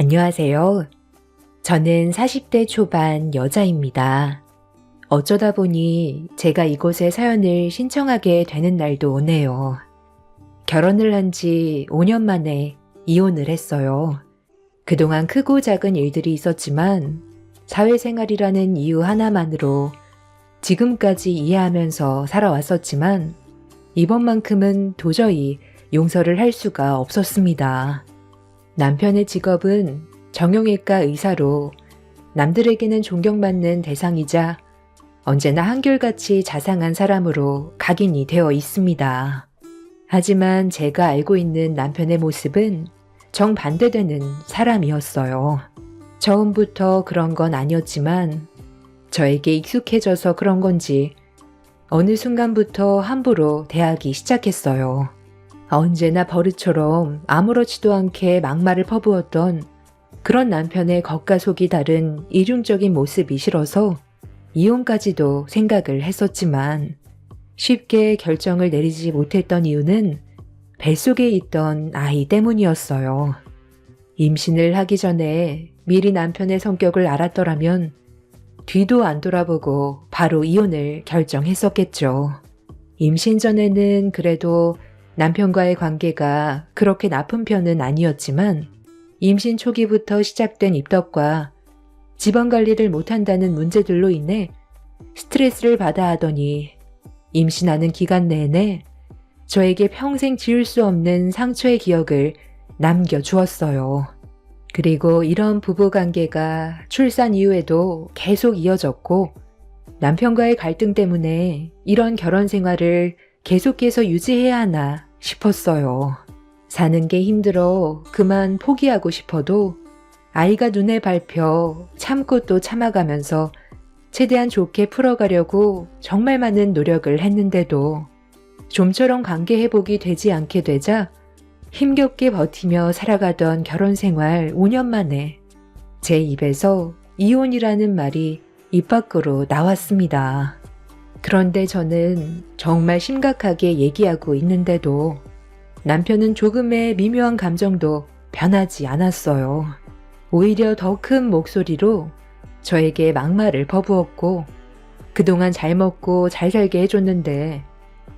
안녕하세요. 저는 40대 초반 여자입니다. 어쩌다 보니 제가 이곳에 사연을 신청하게 되는 날도 오네요. 결혼을 한 지 5년 만에 이혼을 했어요. 그동안 크고 작은 일들이 있었지만 사회생활이라는 이유 하나만으로 지금까지 이해하면서 살아왔었지만 이번만큼은 도저히 용서를 할 수가 없었습니다. 남편의 직업은 정형외과 의사로 남들에게는 존경받는 대상이자 언제나 한결같이 자상한 사람으로 각인이 되어 있습니다. 하지만 제가 알고 있는 남편의 모습은 정반대되는 사람이었어요. 처음부터 그런 건 아니었지만 저에게 익숙해져서 그런 건지 어느 순간부터 함부로 대하기 시작했어요. 언제나 버릇처럼 아무렇지도 않게 막말을 퍼부었던 그런 남편의 겉과 속이 다른 이중적인 모습이 싫어서 이혼까지도 생각을 했었지만 쉽게 결정을 내리지 못했던 이유는 뱃속에 있던 아이 때문이었어요. 임신을 하기 전에 미리 남편의 성격을 알았더라면 뒤도 안 돌아보고 바로 이혼을 결정했었겠죠. 임신 전에는 그래도 남편과의 관계가 그렇게 나쁜 편은 아니었지만 임신 초기부터 시작된 입덧과 집안 관리를 못한다는 문제들로 인해 스트레스를 받아 하더니 임신하는 기간 내내 저에게 평생 지울 수 없는 상처의 기억을 남겨주었어요. 그리고 이런 부부관계가 출산 이후에도 계속 이어졌고 남편과의 갈등 때문에 이런 결혼 생활을 계속해서 유지해야 하나 싶었어요. 사는 게 힘들어 그만 포기하고 싶어도 아이가 눈에 밟혀 참고 또 참아가면서 최대한 좋게 풀어가려고 정말 많은 노력을 했는데도 좀처럼 관계 회복이 되지 않게 되자 힘겹게 버티며 살아가던 결혼 생활 5년 만에 제 입에서 이혼이라는 말이 입 밖으로 나왔습니다. 그런데 저는 정말 심각하게 얘기하고 있는데도 남편은 조금의 미묘한 감정도 변하지 않았어요. 오히려 더 큰 목소리로 저에게 막말을 퍼부었고 그동안 잘 먹고 잘 살게 해줬는데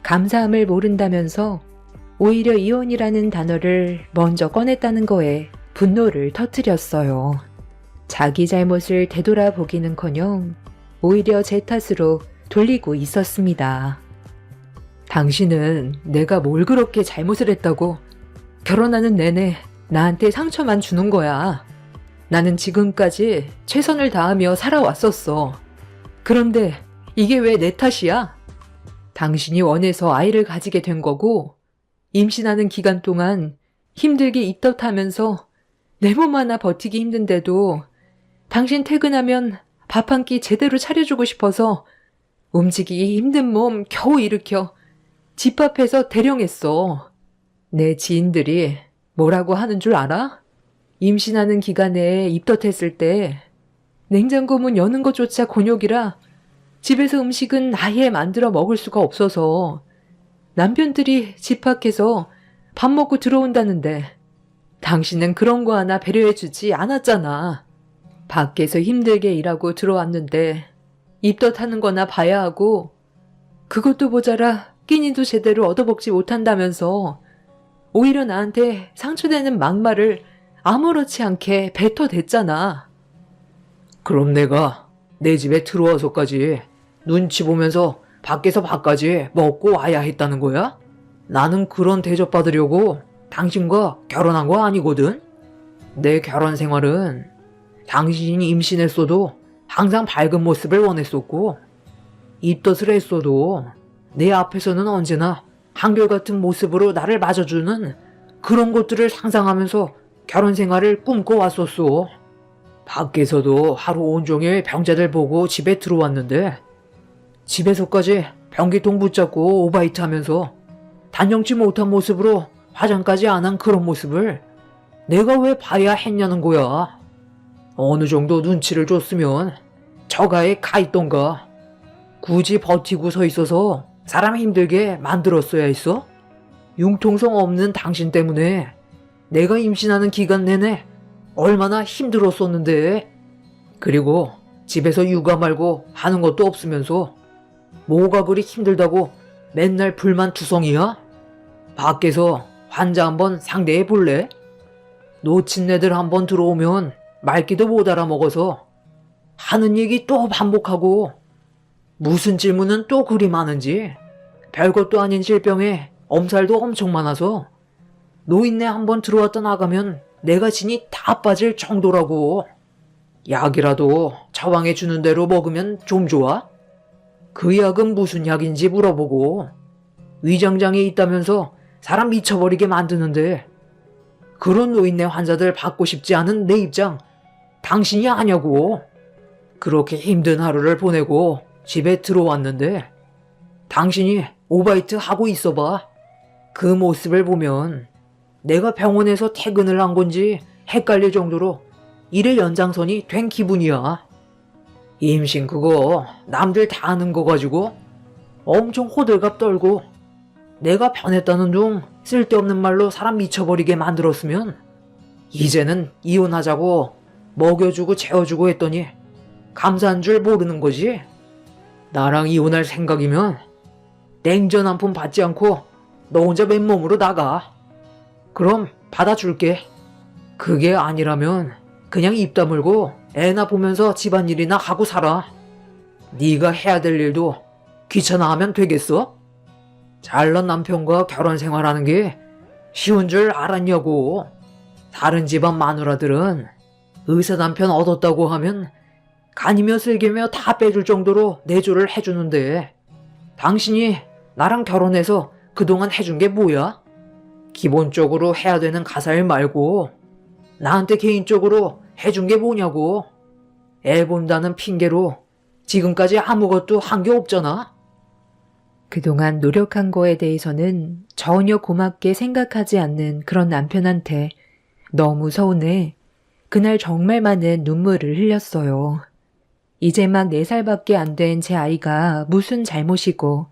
감사함을 모른다면서 오히려 이혼이라는 단어를 먼저 꺼냈다는 거에 분노를 터뜨렸어요. 자기 잘못을 되돌아보기는커녕 오히려 제 탓으로 돌리고 있었습니다. 당신은 내가 뭘 그렇게 잘못을 했다고 결혼하는 내내 나한테 상처만 주는 거야. 나는 지금까지 최선을 다하며 살아왔었어. 그런데 이게 왜 내 탓이야? 당신이 원해서 아이를 가지게 된 거고 임신하는 기간 동안 힘들게 입덧하면서 내 몸 하나 버티기 힘든데도 당신 퇴근하면 밥 한 끼 제대로 차려주고 싶어서 움직이기 힘든 몸 겨우 일으켜 집 앞에서 대령했어. 내 지인들이 뭐라고 하는 줄 알아? 임신하는 기간에 입덧했을 때 냉장고 문 여는 것조차 곤욕이라 집에서 음식은 아예 만들어 먹을 수가 없어서 남편들이 집 밖에서 밥 먹고 들어온다는데 당신은 그런 거 하나 배려해주지 않았잖아. 밖에서 힘들게 일하고 들어왔는데 입덧하는 거나 봐야 하고 그것도 모자라 끼니도 제대로 얻어먹지 못한다면서 오히려 나한테 상처되는 막말을 아무렇지 않게 뱉어댔잖아. 그럼 내가 내 집에 들어와서까지 눈치 보면서 밖에서 밥까지 먹고 와야 했다는 거야? 나는 그런 대접받으려고 당신과 결혼한 거 아니거든? 내 결혼 생활은 당신이 임신했어도 항상 밝은 모습을 원했었고 입덧을 했어도 내 앞에서는 언제나 한결같은 모습으로 나를 맞아주는 그런 것들을 상상하면서 결혼 생활을 꿈꿔왔었어. 밖에서도 하루 온종일 병자들 보고 집에 들어왔는데 집에서까지 변기통 붙잡고 오바이트 하면서 단정치 못한 모습으로 화장까지 안 한 그런 모습을 내가 왜 봐야 했냐는 거야. 어느 정도 눈치를 줬으면 저가에 가 있던가. 굳이 버티고 서 있어서 사람 힘들게 만들었어야 했어? 융통성 없는 당신 때문에 내가 임신하는 기간 내내 얼마나 힘들었었는데. 그리고 집에서 육아 말고 하는 것도 없으면서 뭐가 그리 힘들다고 맨날 불만투성이야? 밖에서 환자 한번 상대해 볼래? 놓친 애들 한번 들어오면 말귀도 못 알아먹어서 하는 얘기 또 반복하고 무슨 질문은 또 그리 많은지 별것도 아닌 질병에 엄살도 엄청 많아서 노인네 한번 들어왔다 나가면 내가 진이 다 빠질 정도라고. 약이라도 처방해 주는 대로 먹으면 좀 좋아? 그 약은 무슨 약인지 물어보고 위장장애 있다면서 사람 미쳐버리게 만드는데 그런 노인네 환자들 받고 싶지 않은 내 입장 당신이 아냐고. 그렇게 힘든 하루를 보내고 집에 들어왔는데 당신이 오바이트 하고 있어봐. 그 모습을 보면 내가 병원에서 퇴근을 한 건지 헷갈릴 정도로 일의 연장선이 된 기분이야. 임신 그거 남들 다 아는 거 가지고 엄청 호들갑 떨고 내가 변했다는 둥 쓸데없는 말로 사람 미쳐버리게 만들었으면 이제는 이혼하자고 먹여주고 재워주고 했더니 감사한 줄 모르는 거지. 나랑 이혼할 생각이면 냉전 한 푼 받지 않고 너 혼자 맨몸으로 나가. 그럼 받아줄게. 그게 아니라면 그냥 입 다물고 애나 보면서 집안일이나 하고 살아. 네가 해야 될 일도 귀찮아하면 되겠어? 잘난 남편과 결혼 생활하는 게 쉬운 줄 알았냐고. 다른 집안 마누라들은 의사 남편 얻었다고 하면 간이며 쓸개며 다 빼줄 정도로 내조를 해주는데 당신이 나랑 결혼해서 그동안 해준 게 뭐야? 기본적으로 해야 되는 가사일 말고 나한테 개인적으로 해준 게 뭐냐고. 애 본다는 핑계로 지금까지 아무것도 한 게 없잖아. 그동안 노력한 거에 대해서는 전혀 고맙게 생각하지 않는 그런 남편한테 너무 서운해 그날 정말 많은 눈물을 흘렸어요. 이제 막 4살밖에 안 된 제 아이가 무슨 잘못이고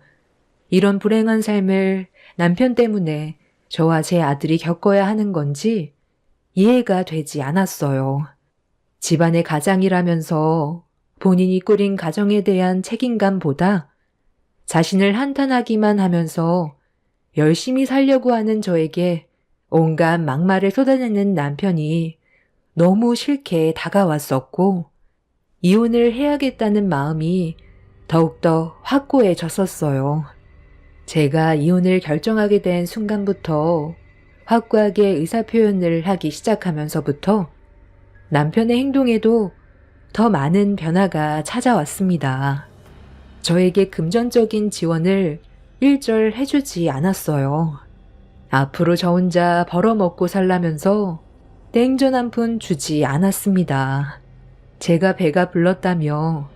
이런 불행한 삶을 남편 때문에 저와 제 아들이 겪어야 하는 건지 이해가 되지 않았어요. 집안의 가장이라면서 본인이 꾸린 가정에 대한 책임감보다 자신을 한탄하기만 하면서 열심히 살려고 하는 저에게 온갖 막말을 쏟아내는 남편이 너무 싫게 다가왔었고 이혼을 해야겠다는 마음이 더욱더 확고해졌었어요. 제가 이혼을 결정하게 된 순간부터 확고하게 의사표현을 하기 시작하면서부터 남편의 행동에도 더 많은 변화가 찾아왔습니다. 저에게 금전적인 지원을 일절 해주지 않았어요. 앞으로 저 혼자 벌어먹고 살라면서 냉전 한 푼 주지 않았습니다. 제가 배가 불렀다며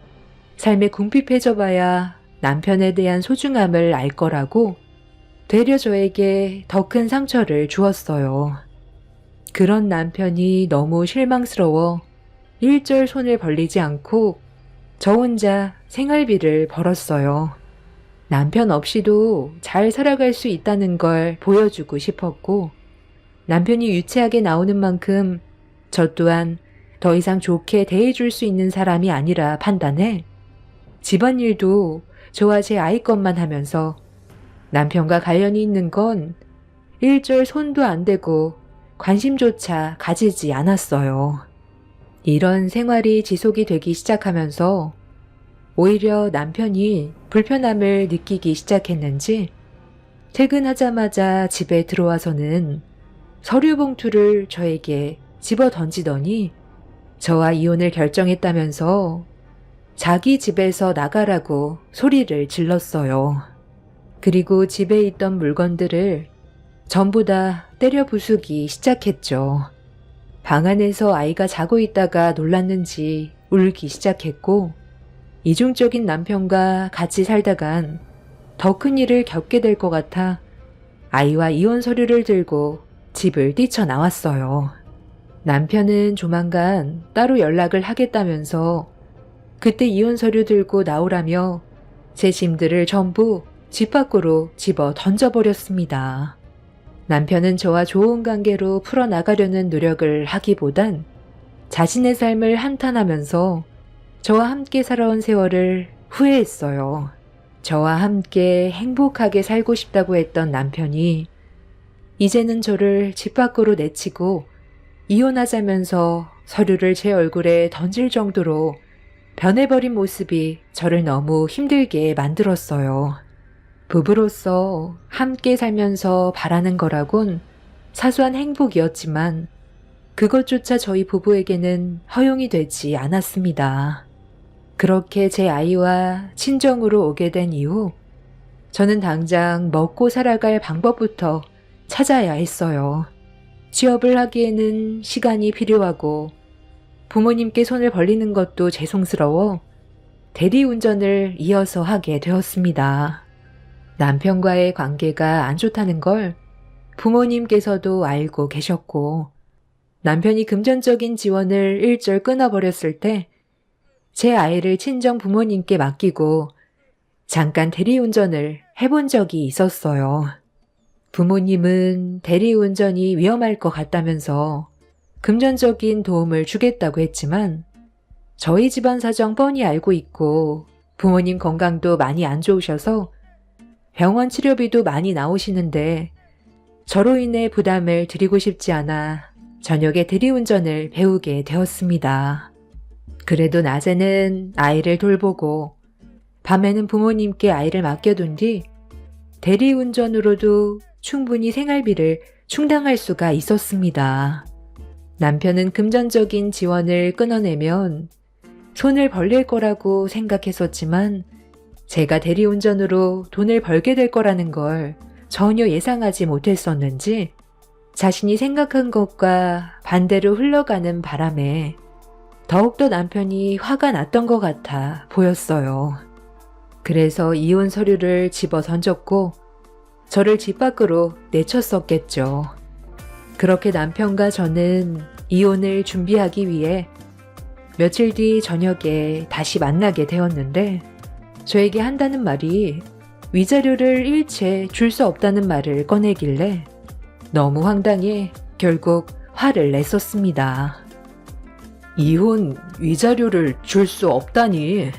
삶에 궁핍해져 봐야 남편에 대한 소중함을 알 거라고 되려 저에게 더 큰 상처를 주었어요. 그런 남편이 너무 실망스러워 일절 손을 벌리지 않고 저 혼자 생활비를 벌었어요. 남편 없이도 잘 살아갈 수 있다는 걸 보여주고 싶었고 남편이 유치하게 나오는 만큼 저 또한 더 이상 좋게 대해줄 수 있는 사람이 아니라 판단해 집안일도 저와 제 아이 것만 하면서 남편과 관련이 있는 건 일절 손도 안 대고 관심조차 가지지 않았어요. 이런 생활이 지속이 되기 시작하면서 오히려 남편이 불편함을 느끼기 시작했는지 퇴근하자마자 집에 들어와서는 서류 봉투를 저에게 집어 던지더니 저와 이혼을 결정했다면서 자기 집에서 나가라고 소리를 질렀어요. 그리고 집에 있던 물건들을 전부 다 때려 부수기 시작했죠. 방 안에서 아이가 자고 있다가 놀랐는지 울기 시작했고 이중적인 남편과 같이 살다간 더 큰 일을 겪게 될 것 같아 아이와 이혼 서류를 들고 집을 뛰쳐나왔어요. 남편은 조만간 따로 연락을 하겠다면서 그때 이혼 서류 들고 나오라며 제 짐들을 전부 집 밖으로 집어 던져버렸습니다. 남편은 저와 좋은 관계로 풀어나가려는 노력을 하기보단 자신의 삶을 한탄하면서 저와 함께 살아온 세월을 후회했어요. 저와 함께 행복하게 살고 싶다고 했던 남편이 이제는 저를 집 밖으로 내치고 이혼하자면서 서류를 제 얼굴에 던질 정도로 변해버린 모습이 저를 너무 힘들게 만들었어요. 부부로서 함께 살면서 바라는 거라곤 사소한 행복이었지만 그것조차 저희 부부에게는 허용이 되지 않았습니다. 그렇게 제 아이와 친정으로 오게 된 이후 저는 당장 먹고 살아갈 방법부터 찾아야 했어요. 취업을 하기에는 시간이 필요하고 부모님께 손을 벌리는 것도 죄송스러워 대리운전을 이어서 하게 되었습니다. 남편과의 관계가 안 좋다는 걸 부모님께서도 알고 계셨고 남편이 금전적인 지원을 일절 끊어버렸을 때 제 아이를 친정 부모님께 맡기고 잠깐 대리운전을 해본 적이 있었어요. 부모님은 대리운전이 위험할 것 같다면서 금전적인 도움을 주겠다고 했지만 저희 집안 사정 뻔히 알고 있고 부모님 건강도 많이 안 좋으셔서 병원 치료비도 많이 나오시는데 저로 인해 부담을 드리고 싶지 않아 저녁에 대리운전을 배우게 되었습니다. 그래도 낮에는 아이를 돌보고 밤에는 부모님께 아이를 맡겨둔 뒤 대리운전으로도 충분히 생활비를 충당할 수가 있었습니다. 남편은 금전적인 지원을 끊어내면 손을 벌릴 거라고 생각했었지만 제가 대리운전으로 돈을 벌게 될 거라는 걸 전혀 예상하지 못했었는지 자신이 생각한 것과 반대로 흘러가는 바람에 더욱더 남편이 화가 났던 것 같아 보였어요. 그래서 이혼 서류를 집어 던졌고 저를 집 밖으로 내쳤었겠죠. 그렇게 남편과 저는 이혼을 준비하기 위해 며칠 뒤 저녁에 다시 만나게 되었는데 저에게 한다는 말이 위자료를 일체 줄 수 없다는 말을 꺼내길래 너무 황당해 결국 화를 냈었습니다. 이혼 위자료를 줄 수 없다니.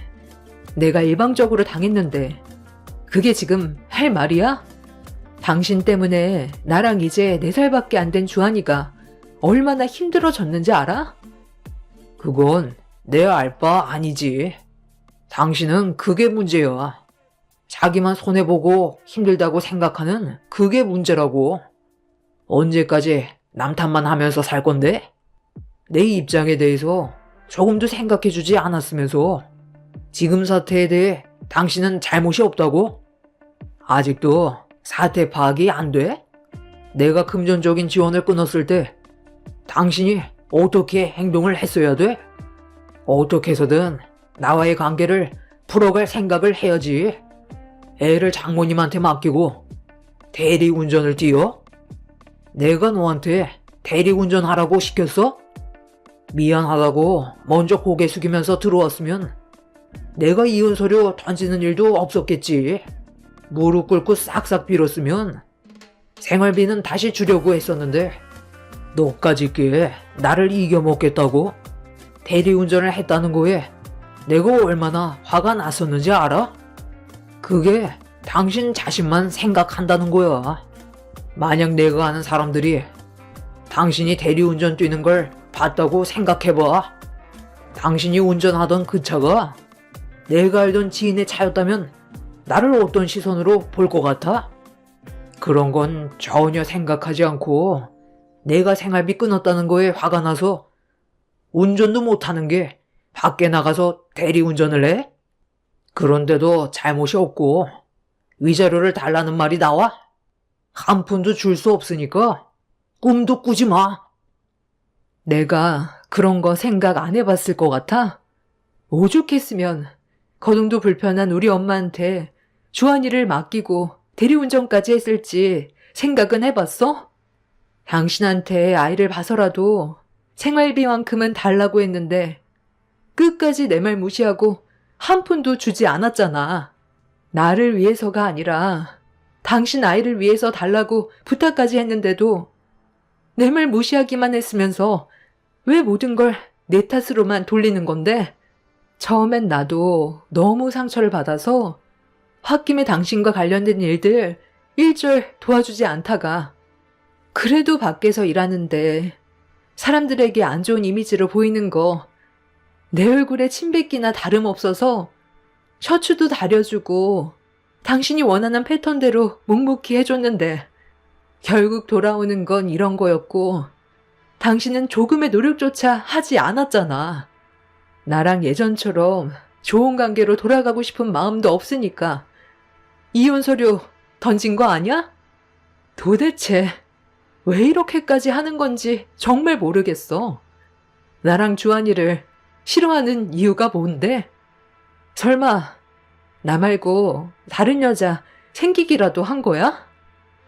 내가 일방적으로 당했는데 그게 지금 할 말이야? 당신 때문에 나랑 이제 4살밖에 안 된 주한이가 얼마나 힘들어졌는지 알아? 그건 내 알 바 아니지. 당신은 그게 문제야. 자기만 손해보고 힘들다고 생각하는 그게 문제라고. 언제까지 남 탓만 하면서 살 건데? 내 입장에 대해서 조금도 생각해주지 않았으면서 지금 사태에 대해 당신은 잘못이 없다고? 아직도 사태 파악이 안 돼? 내가 금전적인 지원을 끊었을 때 당신이 어떻게 행동을 했어야 돼? 어떻게 해서든 나와의 관계를 풀어갈 생각을 해야지. 애를 장모님한테 맡기고 대리운전을 뛰어? 내가 너한테 대리운전하라고 시켰어? 미안하다고 먼저 고개 숙이면서 들어왔으면 내가 이혼 서류 던지는 일도 없었겠지. 무릎 꿇고 싹싹 빌었으면 생활비는 다시 주려고 했었는데 너까지 꽤 나를 이겨먹겠다고 대리운전을 했다는 거에 내가 얼마나 화가 났었는지 알아? 그게 당신 자신만 생각한다는 거야. 만약 내가 아는 사람들이 당신이 대리운전 뛰는 걸 봤다고 생각해봐. 당신이 운전하던 그 차가 내가 알던 지인의 차였다면 나를 어떤 시선으로 볼 것 같아? 그런 건 전혀 생각하지 않고 내가 생활비 끊었다는 거에 화가 나서 운전도 못하는 게 밖에 나가서 대리운전을 해? 그런데도 잘못이 없고 위자료를 달라는 말이 나와? 한 푼도 줄 수 없으니까 꿈도 꾸지 마. 내가 그런 거 생각 안 해봤을 것 같아? 오죽했으면 거동도 불편한 우리 엄마한테 주한이를 맡기고 대리운전까지 했을지 생각은 해봤어? 당신한테 아이를 봐서라도 생활비만큼은 달라고 했는데 끝까지 내 말 무시하고 한 푼도 주지 않았잖아. 나를 위해서가 아니라 당신 아이를 위해서 달라고 부탁까지 했는데도 내 말 무시하기만 했으면서 왜 모든 걸 내 탓으로만 돌리는 건데 처음엔 나도 너무 상처를 받아서 홧김에 당신과 관련된 일들 일절 도와주지 않다가 그래도 밖에서 일하는데 사람들에게 안 좋은 이미지로 보이는 거 내 얼굴에 침 뱉기나 다름없어서 셔츠도 다려주고 당신이 원하는 패턴대로 묵묵히 해줬는데 결국 돌아오는 건 이런 거였고 당신은 조금의 노력조차 하지 않았잖아. 나랑 예전처럼 좋은 관계로 돌아가고 싶은 마음도 없으니까 이혼 서류 던진 거 아니야? 도대체 왜 이렇게까지 하는 건지 정말 모르겠어. 나랑 주한이를 싫어하는 이유가 뭔데? 설마 나 말고 다른 여자 생기기라도 한 거야?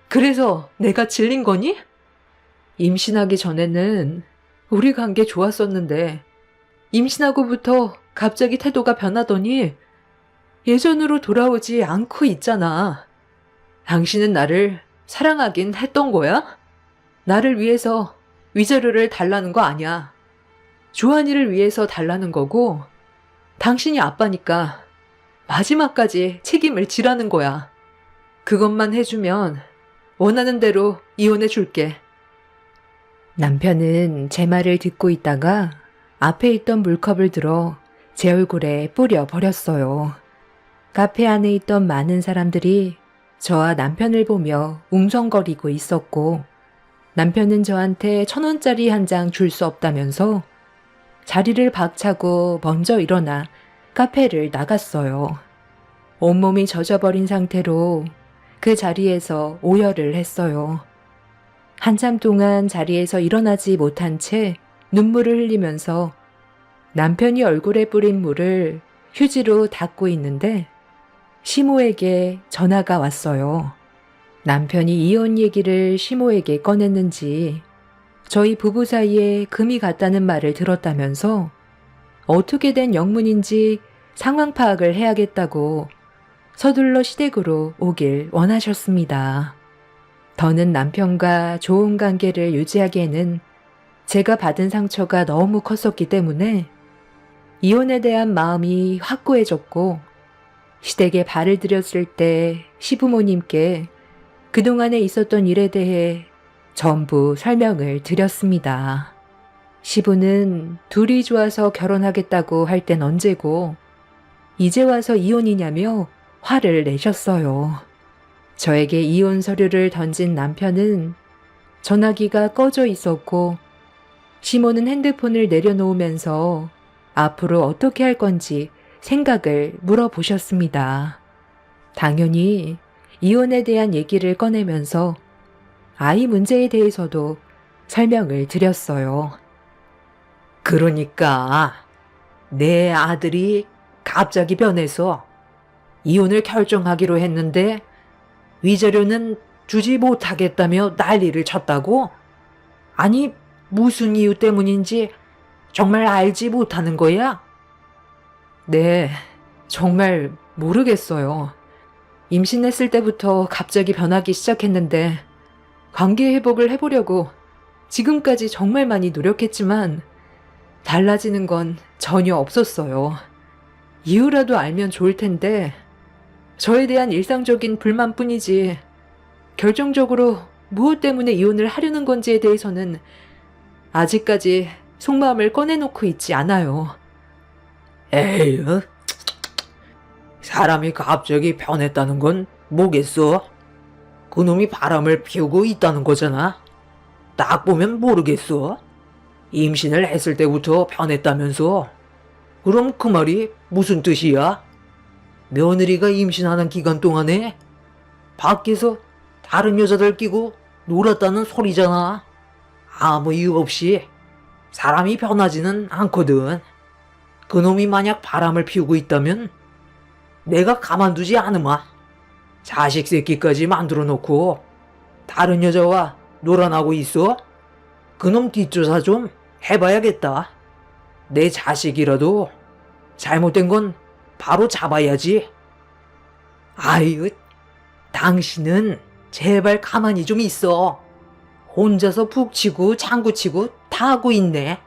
그래서 내가 질린 거니? 임신하기 전에는 우리 관계 좋았었는데 임신하고부터 갑자기 태도가 변하더니 예전으로 돌아오지 않고 있잖아. 당신은 나를 사랑하긴 했던 거야? 나를 위해서 위자료를 달라는 거 아니야. 주한이를 위해서 달라는 거고 당신이 아빠니까 마지막까지 책임을 지라는 거야. 그것만 해주면 원하는 대로 이혼해 줄게. 남편은 제 말을 듣고 있다가 앞에 있던 물컵을 들어 제 얼굴에 뿌려 버렸어요. 카페 안에 있던 많은 사람들이 저와 남편을 보며 웅성거리고 있었고 남편은 저한테 1,000원짜리 한 장 줄 수 없다면서 자리를 박차고 먼저 일어나 카페를 나갔어요. 온몸이 젖어버린 상태로 그 자리에서 오열을 했어요. 한참 동안 자리에서 일어나지 못한 채 눈물을 흘리면서 남편이 얼굴에 뿌린 물을 휴지로 닦고 있는데 시모에게 전화가 왔어요. 남편이 이혼 얘기를 시모에게 꺼냈는지 저희 부부 사이에 금이 갔다는 말을 들었다면서 어떻게 된 영문인지 상황 파악을 해야겠다고 서둘러 시댁으로 오길 원하셨습니다. 더는 남편과 좋은 관계를 유지하기에는 제가 받은 상처가 너무 컸었기 때문에 이혼에 대한 마음이 확고해졌고 시댁에 발을 들였을 때 시부모님께 그동안에 있었던 일에 대해 전부 설명을 드렸습니다. 시부는 둘이 좋아서 결혼하겠다고 할 땐 언제고 이제 와서 이혼이냐며 화를 내셨어요. 저에게 이혼 서류를 던진 남편은 전화기가 꺼져 있었고 시모는 핸드폰을 내려놓으면서 앞으로 어떻게 할 건지 생각을 물어보셨습니다. 당연히 이혼에 대한 얘기를 꺼내면서 아이 문제에 대해서도 설명을 드렸어요. 그러니까 내 아들이 갑자기 변해서 이혼을 결정하기로 했는데 위자료는 주지 못하겠다며 난리를 쳤다고? 아니, 무슨 이유 때문인지 정말 알지 못하는 거야? 네, 정말 모르겠어요. 임신했을 때부터 갑자기 변하기 시작했는데 관계 회복을 해보려고 지금까지 정말 많이 노력했지만 달라지는 건 전혀 없었어요. 이유라도 알면 좋을 텐데 저에 대한 일상적인 불만뿐이지 결정적으로 무엇 때문에 이혼을 하려는 건지에 대해서는 아직까지 속마음을 꺼내놓고 있지 않아요. 에휴, 사람이 갑자기 변했다는 건 뭐겠어? 그놈이 바람을 피우고 있다는 거잖아. 딱 보면 모르겠어. 임신을 했을 때부터 변했다면서. 그럼 그 말이 무슨 뜻이야? 며느리가 임신하는 기간 동안에 밖에서 다른 여자들 끼고 놀았다는 소리잖아. 아무 이유 없이 사람이 변하지는 않거든. 그놈이 만약 바람을 피우고 있다면 내가 가만두지 않으마. 자식 새끼까지 만들어 놓고 다른 여자와 놀아나고 있어? 그놈 뒷조사 좀 해봐야겠다. 내 자식이라도 잘못된 건 바로 잡아야지. 아유, 당신은 제발 가만히 좀 있어. 혼자서 북치고 장구치고 다 하고 있네.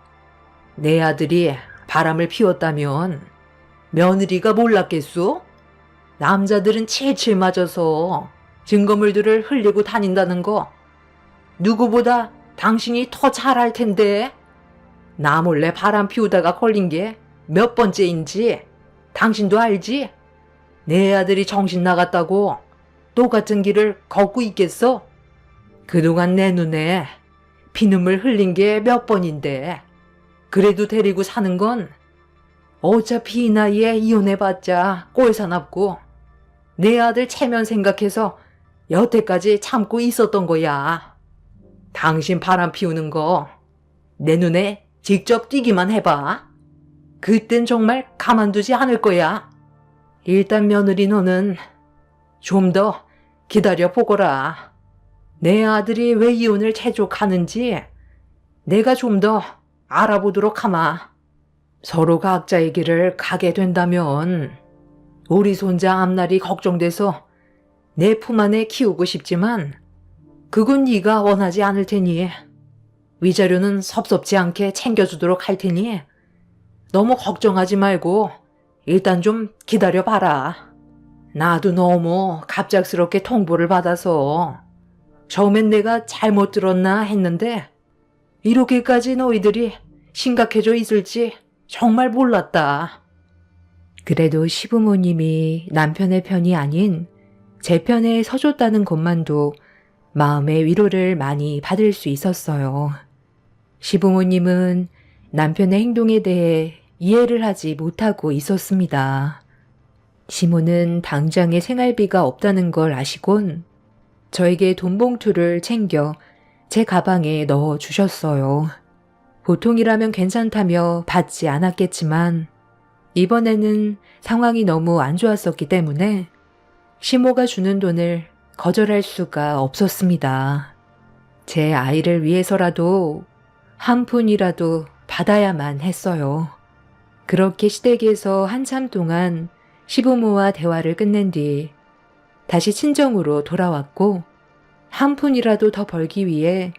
내 아들이 바람을 피웠다면 며느리가 몰랐겠소? 남자들은 칠칠 맞아서 증거물들을 흘리고 다닌다는 거 누구보다 당신이 더 잘 알 텐데. 나 몰래 바람 피우다가 걸린 게 몇 번째인지 당신도 알지? 내 아들이 정신 나갔다고 똑같은 길을 걷고 있겠어? 그동안 내 눈에 피눈물 흘린 게 몇 번인데 그래도 데리고 사는 건 어차피 이 나이에 이혼해봤자 꼴사납고 내 아들 체면 생각해서 여태까지 참고 있었던 거야. 당신 바람 피우는 거 내 눈에 직접 띄기만 해봐. 그땐 정말 가만두지 않을 거야. 일단 며느리 너는 좀 더 기다려 보거라. 내 아들이 왜 이혼을 재촉하는지 내가 좀 더 알아보도록 하마. 서로 각자의 길을 가게 된다면 우리 손자 앞날이 걱정돼서 내 품 안에 키우고 싶지만 그건 네가 원하지 않을 테니 위자료는 섭섭지 않게 챙겨주도록 할 테니 너무 걱정하지 말고 일단 좀 기다려봐라. 나도 너무 갑작스럽게 통보를 받아서 처음엔 내가 잘못 들었나 했는데 이렇게까지 너희들이 심각해져 있을지 정말 몰랐다. 그래도 시부모님이 남편의 편이 아닌 제 편에 서줬다는 것만도 마음의 위로를 많이 받을 수 있었어요. 시부모님은 남편의 행동에 대해 이해를 하지 못하고 있었습니다. 시모는 당장에 생활비가 없다는 걸 아시곤 저에게 돈봉투를 챙겨 제 가방에 넣어 주셨어요. 보통이라면 괜찮다며 받지 않았겠지만 이번에는 상황이 너무 안 좋았었기 때문에 시모가 주는 돈을 거절할 수가 없었습니다. 제 아이를 위해서라도 한 푼이라도 받아야만 했어요. 그렇게 시댁에서 한참 동안 시부모와 대화를 끝낸 뒤 다시 친정으로 돌아왔고 한 푼이라도 더 벌기 위해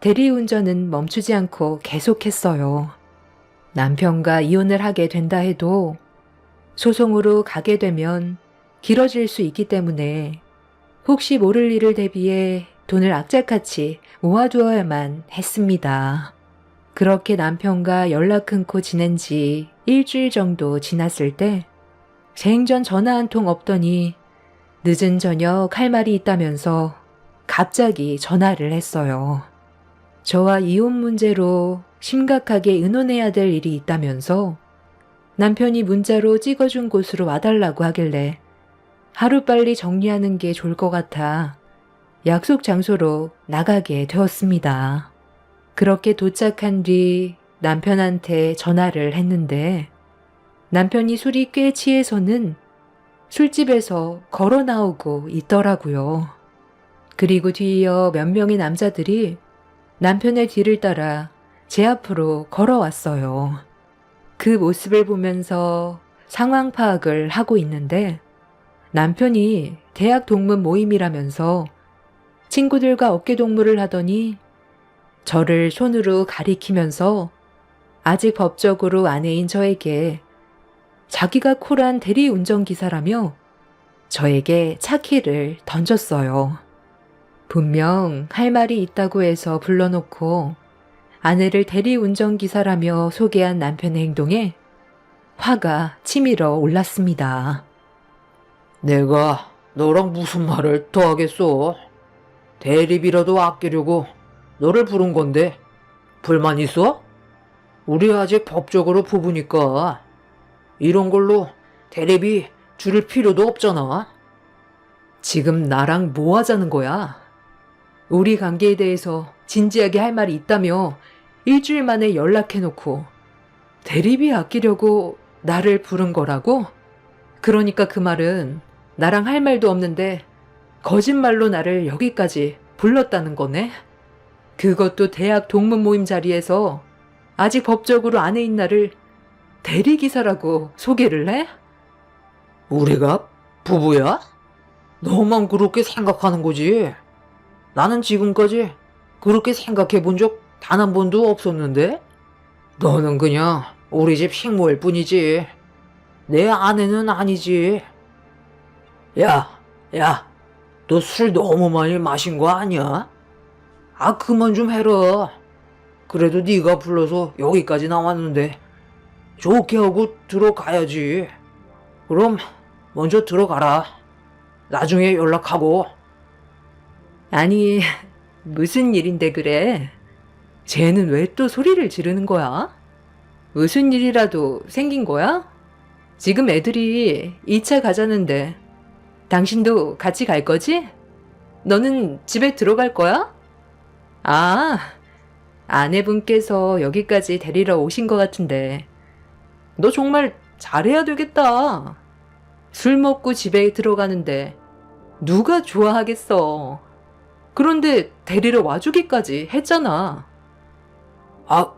대리운전은 멈추지 않고 계속했어요. 남편과 이혼을 하게 된다 해도 소송으로 가게 되면 길어질 수 있기 때문에 혹시 모를 일을 대비해 돈을 악착같이 모아두어야만 했습니다. 그렇게 남편과 연락 끊고 지낸 지 일주일 정도 지났을 때 생전 전화 한 통 없더니 늦은 저녁 할 말이 있다면서 갑자기 전화를 했어요. 저와 이혼 문제로 심각하게 의논해야 될 일이 있다면서 남편이 문자로 찍어준 곳으로 와달라고 하길래 하루빨리 정리하는 게 좋을 것 같아 약속 장소로 나가게 되었습니다. 그렇게 도착한 뒤 남편한테 전화를 했는데 남편이 술이 꽤 취해서는 술집에서 걸어 나오고 있더라고요. 그리고 뒤이어 몇 명의 남자들이 남편의 뒤를 따라 제 앞으로 걸어왔어요. 그 모습을 보면서 상황 파악을 하고 있는데 남편이 대학 동문 모임이라면서 친구들과 어깨동무를 하더니 저를 손으로 가리키면서 아직 법적으로 아내인 저에게 자기가 콜한 대리운전기사라며 저에게 차키를 던졌어요. 분명 할 말이 있다고 해서 불러놓고 아내를 대리운전기사라며 소개한 남편의 행동에 화가 치밀어 올랐습니다. 내가 너랑 무슨 말을 더 하겠어? 대리비라도 아끼려고 너를 부른 건데 불만 있어? 우리 아직 법적으로 부부니까 이런 걸로 대리비 줄일 필요도 없잖아. 지금 나랑 뭐 하자는 거야? 우리 관계에 대해서 진지하게 할 말이 있다며 일주일 만에 연락해놓고 대리비 아끼려고 나를 부른 거라고? 그러니까 그 말은 나랑 할 말도 없는데 거짓말로 나를 여기까지 불렀다는 거네? 그것도 대학 동문 모임 자리에서 아직 법적으로 아내인 나를 대리기사라고 소개를 해? 우리가 부부야? 너만 그렇게 생각하는 거지. 나는 지금까지 그렇게 생각해 본 적 단 한 번도 없었는데? 너는 그냥 우리 집 식모일 뿐이지. 내 아내는 아니지. 야, 너 술 너무 많이 마신 거 아니야? 아, 그만 좀 해라. 그래도 네가 불러서 여기까지 나왔는데 좋게 하고 들어가야지. 그럼 먼저 들어가라. 나중에 연락하고. 아니, 무슨 일인데 그래? 쟤는 왜 또 소리를 지르는 거야? 무슨 일이라도 생긴 거야? 지금 애들이 2차 가자는데 당신도 같이 갈 거지? 너는 집에 들어갈 거야? 아, 아내분께서 여기까지 데리러 오신 것 같은데 너 정말 잘해야 되겠다. 술 먹고 집에 들어가는데 누가 좋아하겠어. 그런데 데리러 와주기까지 했잖아. 아,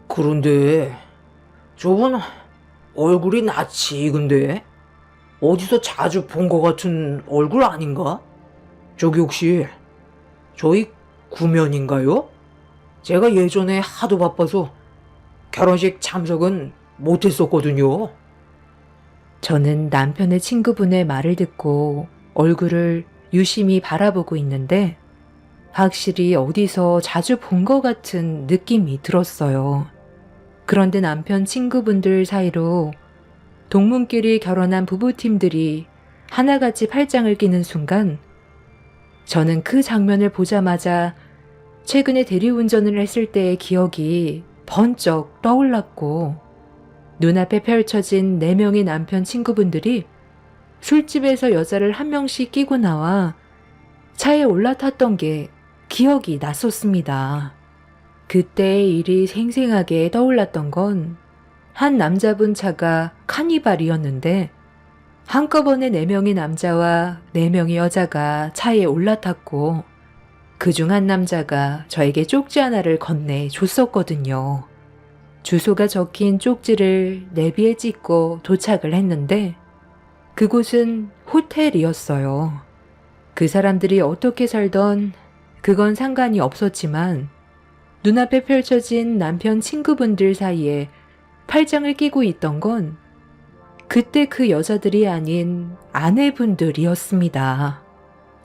그런데 저분 얼굴이 낯이 익은데 어디서 자주 본 것 같은 얼굴 아닌가? 저기 혹시 저희 구면인가요? 제가 예전에 하도 바빠서 결혼식 참석은 못했었거든요. 저는 남편의 친구분의 말을 듣고 얼굴을 유심히 바라보고 있는데 확실히 어디서 자주 본 것 같은 느낌이 들었어요. 그런데 남편 친구분들 사이로 동문끼리 결혼한 부부팀들이 하나같이 팔짱을 끼는 순간 저는 그 장면을 보자마자 최근에 대리운전을 했을 때의 기억이 번쩍 떠올랐고 눈앞에 펼쳐진 4명의 남편 친구분들이 술집에서 여자를 한 명씩 끼고 나와 차에 올라탔던 게 기억이 났었습니다. 그때의 일이 생생하게 떠올랐던 건 한 남자분 차가 카니발이었는데 한꺼번에 4명의 남자와 4명의 여자가 차에 올라탔고 그중 한 남자가 저에게 쪽지 하나를 건네 줬었거든요. 주소가 적힌 쪽지를 내비에 찍고 도착을 했는데 그곳은 호텔이었어요. 그 사람들이 어떻게 살던 그건 상관이 없었지만 눈앞에 펼쳐진 남편 친구분들 사이에 팔짱을 끼고 있던 건 그때 그 여자들이 아닌 아내분들이었습니다.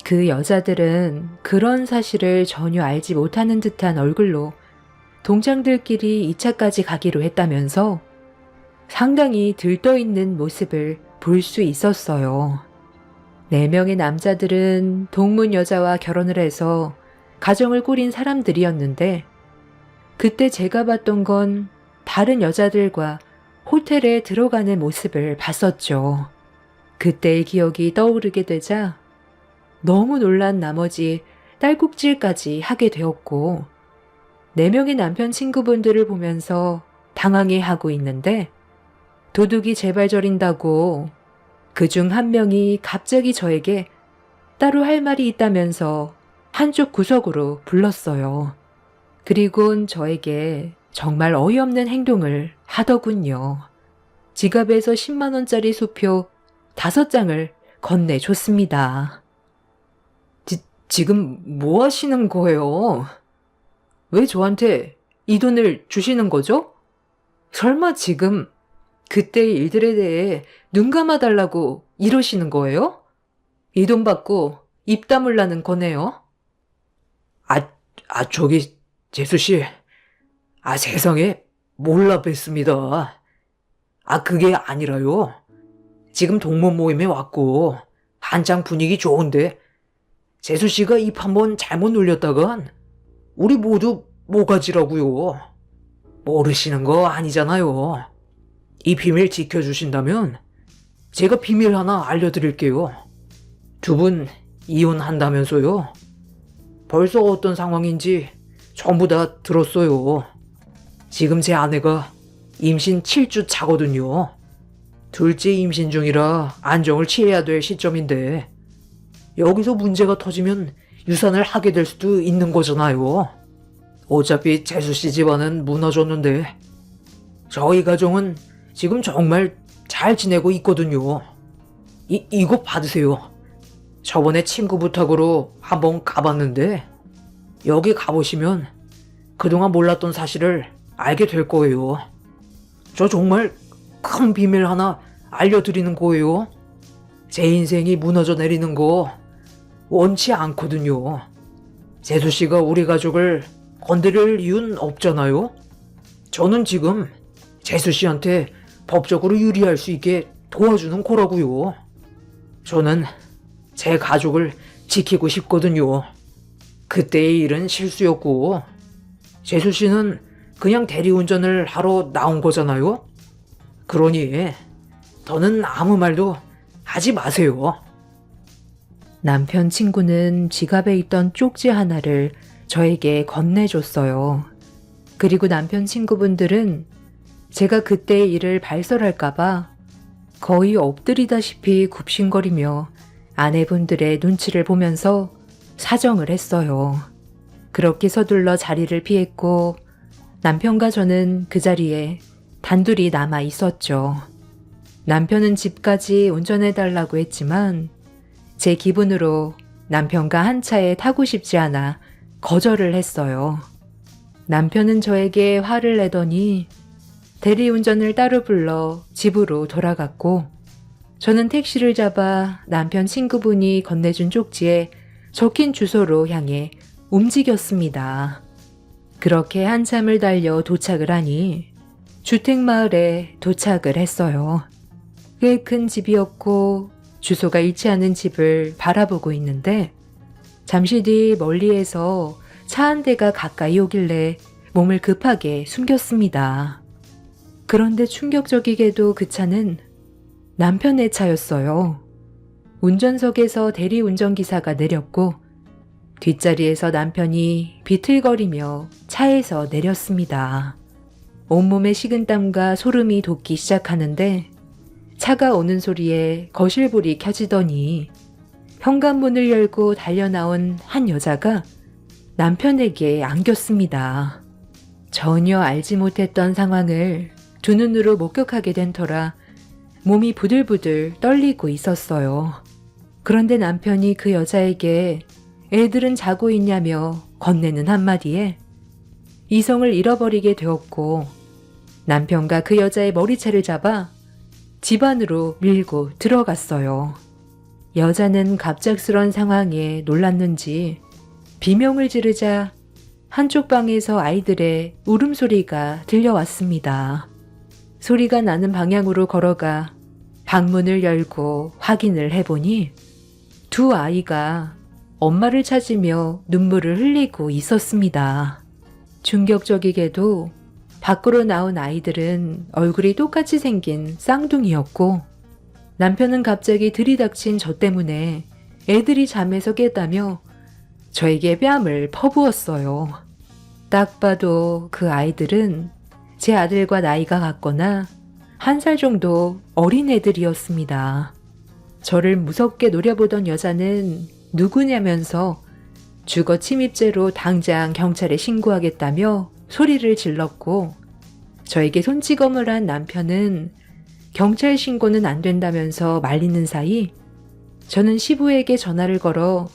그 여자들은 그런 사실을 전혀 알지 못하는 듯한 얼굴로 동장들끼리 2차까지 가기로 했다면서 상당히 들떠있는 모습을 볼 수 있었어요. 4명의 남자들은 동문 여자와 결혼을 해서 가정을 꾸린 사람들이었는데 그때 제가 봤던 건 다른 여자들과 호텔에 들어가는 모습을 봤었죠. 그때의 기억이 떠오르게 되자 너무 놀란 나머지 딸꾹질까지 하게 되었고 4명의 남편 친구분들을 보면서 당황해하고 있는데 도둑이 제발 저린다고 그중 한 명이 갑자기 저에게 따로 할 말이 있다면서 한쪽 구석으로 불렀어요. 그리곤 저에게 정말 어이없는 행동을 하더군요. 지갑에서 10만 원짜리 수표 5장을 건네줬습니다. 지금 뭐 하시는 거예요? 왜 저한테 이 돈을 주시는 거죠? 설마 지금 그때의 일들에 대해 눈 감아달라고 이러시는 거예요? 이 돈 받고 입 다물라는 거네요? 저기 재수씨, 세상에 몰라 뵀습니다. 그게 아니라요. 지금 동문 모임에 왔고 한창 분위기 좋은데 재수씨가 입 한번 잘못 눌렸다간 우리 모두 모가지라고요. 모르시는 거 아니잖아요. 이 비밀 지켜주신다면 제가 비밀 하나 알려드릴게요. 2분 이혼한다면서요. 벌써 어떤 상황인지 전부 다 들었어요. 지금 제 아내가 임신 7주 차거든요. 둘째 임신 중이라 안정을 취해야 될 시점인데 여기서 문제가 터지면 유산을 하게 될 수도 있는 거잖아요. 어차피 재수씨 집안은 무너졌는데 저희 가정은 지금 정말 잘 지내고 있거든요. 이거 받으세요. 저번에 친구 부탁으로 한번 가봤는데 여기 가보시면 그동안 몰랐던 사실을 알게 될 거예요. 저 정말 큰 비밀 하나 알려드리는 거예요. 제 인생이 무너져 내리는 거 원치 않거든요. 재수 씨가 우리 가족을 건드릴 이유는 없잖아요. 저는 지금 재수 씨한테 법적으로 유리할 수 있게 도와주는 거라고요. 저는 제 가족을 지키고 싶거든요. 그때의 일은 실수였고 재수 씨는 그냥 대리운전을 하러 나온 거잖아요. 그러니 더는 아무 말도 하지 마세요. 남편 친구는 지갑에 있던 쪽지 하나를 저에게 건네줬어요. 그리고 남편 친구분들은 제가 그때의 일을 발설할까봐 거의 엎드리다시피 굽신거리며 아내분들의 눈치를 보면서 사정을 했어요. 그렇게 서둘러 자리를 피했고 남편과 저는 그 자리에 단둘이 남아 있었죠. 남편은 집까지 운전해달라고 했지만 제 기분으로 남편과 한 차에 타고 싶지 않아 거절을 했어요. 남편은 저에게 화를 내더니 대리운전을 따로 불러 집으로 돌아갔고 저는 택시를 잡아 남편 친구분이 건네준 쪽지에 적힌 주소로 향해 움직였습니다. 그렇게 한참을 달려 도착을 하니 주택마을에 도착을 했어요. 꽤 큰 집이었고 주소가 일치하는 집을 바라보고 있는데 잠시 뒤 멀리에서 차 한 대가 가까이 오길래 몸을 급하게 숨겼습니다. 그런데 충격적이게도 그 차는 남편의 차였어요. 운전석에서 대리운전기사가 내렸고 뒷자리에서 남편이 비틀거리며 차에서 내렸습니다. 온몸에 식은땀과 소름이 돋기 시작하는데 차가 오는 소리에 거실불이 켜지더니 현관문을 열고 달려나온 한 여자가 남편에게 안겼습니다. 전혀 알지 못했던 상황을 두 눈으로 목격하게 된 터라 몸이 부들부들 떨리고 있었어요. 그런데 남편이 그 여자에게 애들은 자고 있냐며 건네는 한마디에 이성을 잃어버리게 되었고 남편과 그 여자의 머리채를 잡아 집 안으로 밀고 들어갔어요. 여자는 갑작스런 상황에 놀랐는지 비명을 지르자 한쪽 방에서 아이들의 울음소리가 들려왔습니다. 소리가 나는 방향으로 걸어가 방문을 열고 확인을 해보니 두 아이가 엄마를 찾으며 눈물을 흘리고 있었습니다. 충격적이게도 밖으로 나온 아이들은 얼굴이 똑같이 생긴 쌍둥이였고 남편은 갑자기 들이닥친 저 때문에 애들이 잠에서 깼다며 저에게 뺨을 퍼부었어요. 딱 봐도 그 아이들은 제 아들과 나이가 같거나 1살 정도 어린 애들이었습니다. 저를 무섭게 노려보던 여자는 누구냐면서 주거 침입죄로 당장 경찰에 신고하겠다며 소리를 질렀고 저에게 손찌검을 한 남편은 경찰 신고는 안 된다면서 말리는 사이 저는 시부에게 전화를 걸어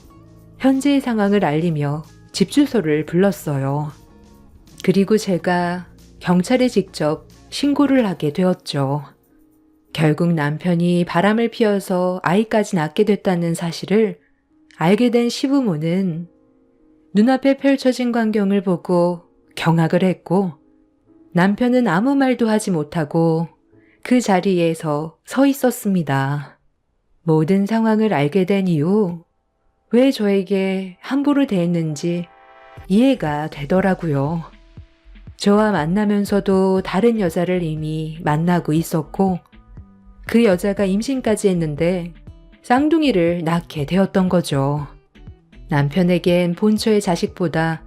현재의 상황을 알리며 집 주소를 불렀어요. 그리고 제가 경찰에 직접 신고를 하게 되었죠. 결국 남편이 바람을 피워서 아이까지 낳게 됐다는 사실을 알게 된 시부모는 눈앞에 펼쳐진 광경을 보고 경악을 했고 남편은 아무 말도 하지 못하고 그 자리에서 서 있었습니다. 모든 상황을 알게 된 이후 왜 저에게 함부로 대했는지 이해가 되더라고요. 저와 만나면서도 다른 여자를 이미 만나고 있었고 그 여자가 임신까지 했는데 쌍둥이를 낳게 되었던 거죠. 남편에겐 본처의 자식보다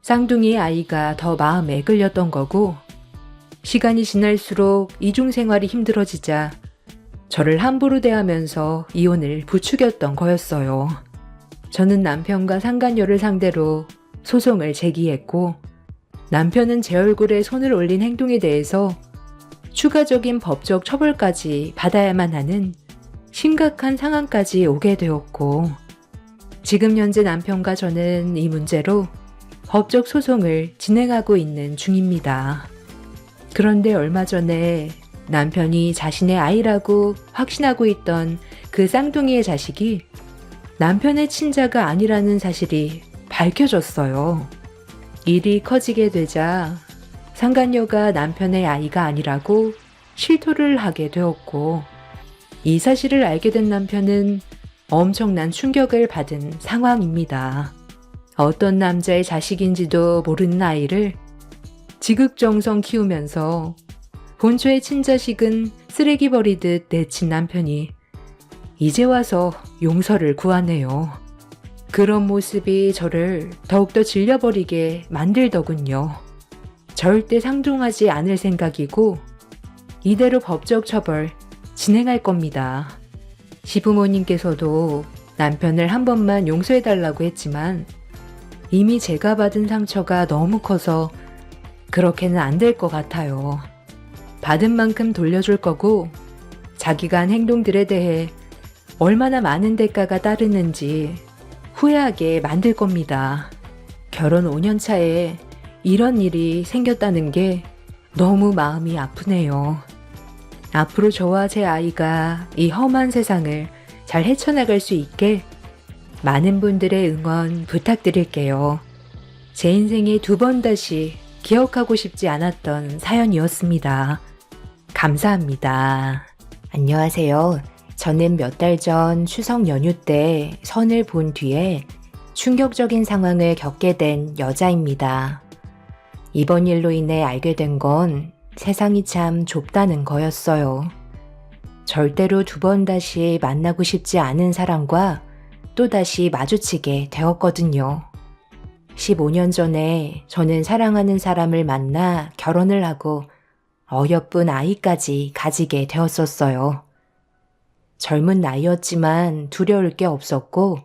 쌍둥이의 아이가 더 마음에 끌렸던 거고 시간이 지날수록 이중생활이 힘들어지자 저를 함부로 대하면서 이혼을 부추겼던 거였어요. 저는 남편과 상간녀를 상대로 소송을 제기했고 남편은 제 얼굴에 손을 올린 행동에 대해서 추가적인 법적 처벌까지 받아야만 하는 심각한 상황까지 오게 되었고 지금 현재 남편과 저는 이 문제로 법적 소송을 진행하고 있는 중입니다. 그런데 얼마 전에 남편이 자신의 아이라고 확신하고 있던 그 쌍둥이의 자식이 남편의 친자가 아니라는 사실이 밝혀졌어요. 일이 커지게 되자 상간녀가 남편의 아이가 아니라고 실토를 하게 되었고, 이 사실을 알게 된 남편은 엄청난 충격을 받은 상황입니다. 어떤 남자의 자식인지도 모르는 아이를 지극정성 키우면서 본초의 친자식은 쓰레기 버리듯 내친 남편이 이제 와서 용서를 구하네요. 그런 모습이 저를 더욱더 질려버리게 만들더군요. 절대 상종하지 않을 생각이고 이대로 법적 처벌 진행할 겁니다. 시부모님께서도 남편을 한 번만 용서해달라고 했지만 이미 제가 받은 상처가 너무 커서 그렇게는 안 될 것 같아요. 받은 만큼 돌려줄 거고 자기가 한 행동들에 대해 얼마나 많은 대가가 따르는지 후회하게 만들 겁니다. 결혼 5년 차에 이런 일이 생겼다는 게 너무 마음이 아프네요. 앞으로 저와 제 아이가 이 험한 세상을 잘 헤쳐나갈 수 있게 많은 분들의 응원 부탁드릴게요. 제 인생에 2번 다시 기억하고 싶지 않았던 사연이었습니다. 감사합니다. 안녕하세요. 저는 몇 달 전 추석 연휴 때 선을 본 뒤에 충격적인 상황을 겪게 된 여자입니다. 이번 일로 인해 알게 된 건 세상이 참 좁다는 거였어요. 절대로 2번 다시 만나고 싶지 않은 사람과 또다시 마주치게 되었거든요. 15년 전에 저는 사랑하는 사람을 만나 결혼을 하고 어여쁜 아이까지 가지게 되었었어요. 젊은 나이였지만 두려울 게 없었고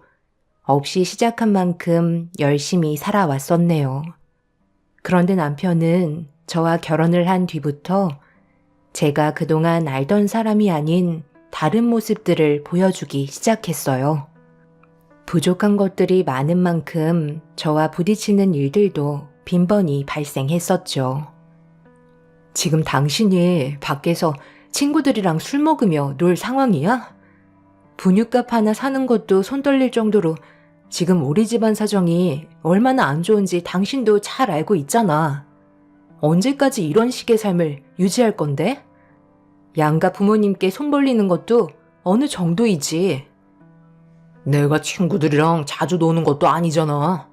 없이 시작한 만큼 열심히 살아왔었네요. 그런데 남편은 저와 결혼을 한 뒤부터 제가 그동안 알던 사람이 아닌 다른 모습들을 보여주기 시작했어요. 부족한 것들이 많은 만큼 저와 부딪히는 일들도 빈번히 발생했었죠. 지금 당신이 밖에서 친구들이랑 술 먹으며 놀 상황이야? 분유값 하나 사는 것도 손 떨릴 정도로 지금 우리 집안 사정이 얼마나 안 좋은지 당신도 잘 알고 있잖아. 언제까지 이런 식의 삶을 유지할 건데? 양가 부모님께 손 벌리는 것도 어느 정도이지. 내가 친구들이랑 자주 노는 것도 아니잖아.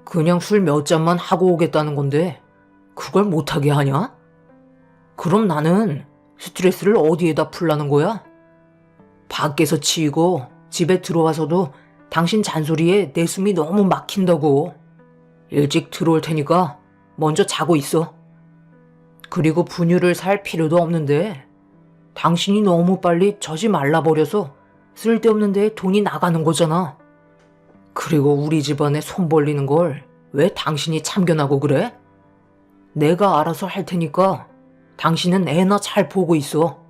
그냥 술 몇 잔만 하고 오겠다는 건데 그걸 못하게 하냐? 그럼 나는 스트레스를 어디에다 풀라는 거야? 밖에서 치이고 집에 들어와서도 당신 잔소리에 내 숨이 너무 막힌다고. 일찍 들어올 테니까 먼저 자고 있어. 그리고 분유를 살 필요도 없는데 당신이 너무 빨리 젖이 말라버려서 쓸데없는 데에 돈이 나가는 거잖아. 그리고 우리 집안에 손 벌리는 걸 왜 당신이 참견하고 그래? 내가 알아서 할 테니까 당신은 애나 잘 보고 있어.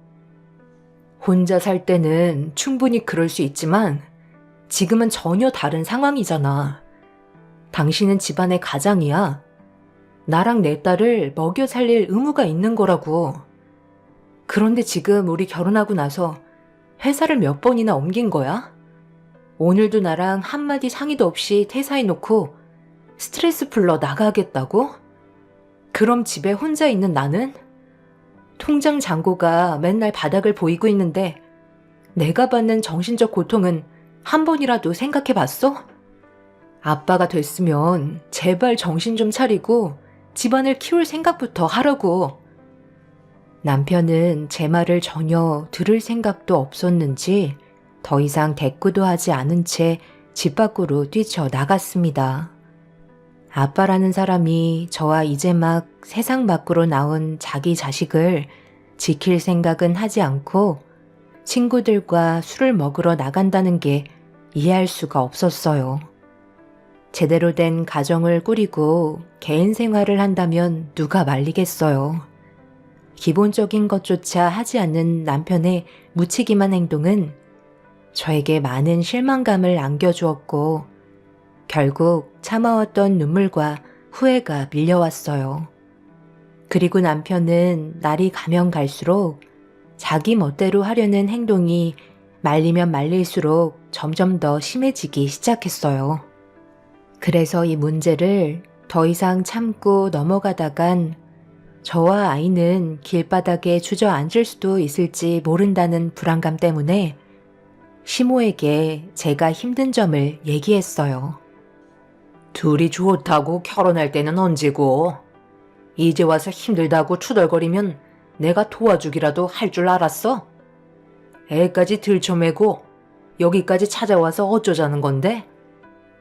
혼자 살 때는 충분히 그럴 수 있지만 지금은 전혀 다른 상황이잖아. 당신은 집안의 가장이야. 나랑 내 딸을 먹여 살릴 의무가 있는 거라고. 그런데 지금 우리 결혼하고 나서 회사를 몇 번이나 옮긴 거야? 오늘도 나랑 한마디 상의도 없이 퇴사해놓고 스트레스 풀러 나가겠다고? 그럼 집에 혼자 있는 나는? 통장 잔고가 맨날 바닥을 보이고 있는데 내가 받는 정신적 고통은 한 번이라도 생각해 봤어? 아빠가 됐으면 제발 정신 좀 차리고 집안을 키울 생각부터 하라고. 남편은 제 말을 전혀 들을 생각도 없었는지 더 이상 대꾸도 하지 않은 채 집 밖으로 뛰쳐나갔습니다. 아빠라는 사람이 저와 이제 막 세상 밖으로 나온 자기 자식을 지킬 생각은 하지 않고 친구들과 술을 먹으러 나간다는 게 이해할 수가 없었어요. 제대로 된 가정을 꾸리고 개인 생활을 한다면 누가 말리겠어요. 기본적인 것조차 하지 않는 남편의 무책임한 행동은 저에게 많은 실망감을 안겨주었고 결국 참아왔던 눈물과 후회가 밀려왔어요. 그리고 남편은 날이 가면 갈수록 자기 멋대로 하려는 행동이 말리면 말릴수록 점점 더 심해지기 시작했어요. 그래서 이 문제를 더 이상 참고 넘어가다간 저와 아이는 길바닥에 주저앉을 수도 있을지 모른다는 불안감 때문에 시모에게 제가 힘든 점을 얘기했어요. 둘이 좋다고 결혼할 때는 언제고? 이제 와서 힘들다고 투덜거리면 내가 도와주기라도 할 줄 알았어? 애까지 들쳐매고 여기까지 찾아와서 어쩌자는 건데?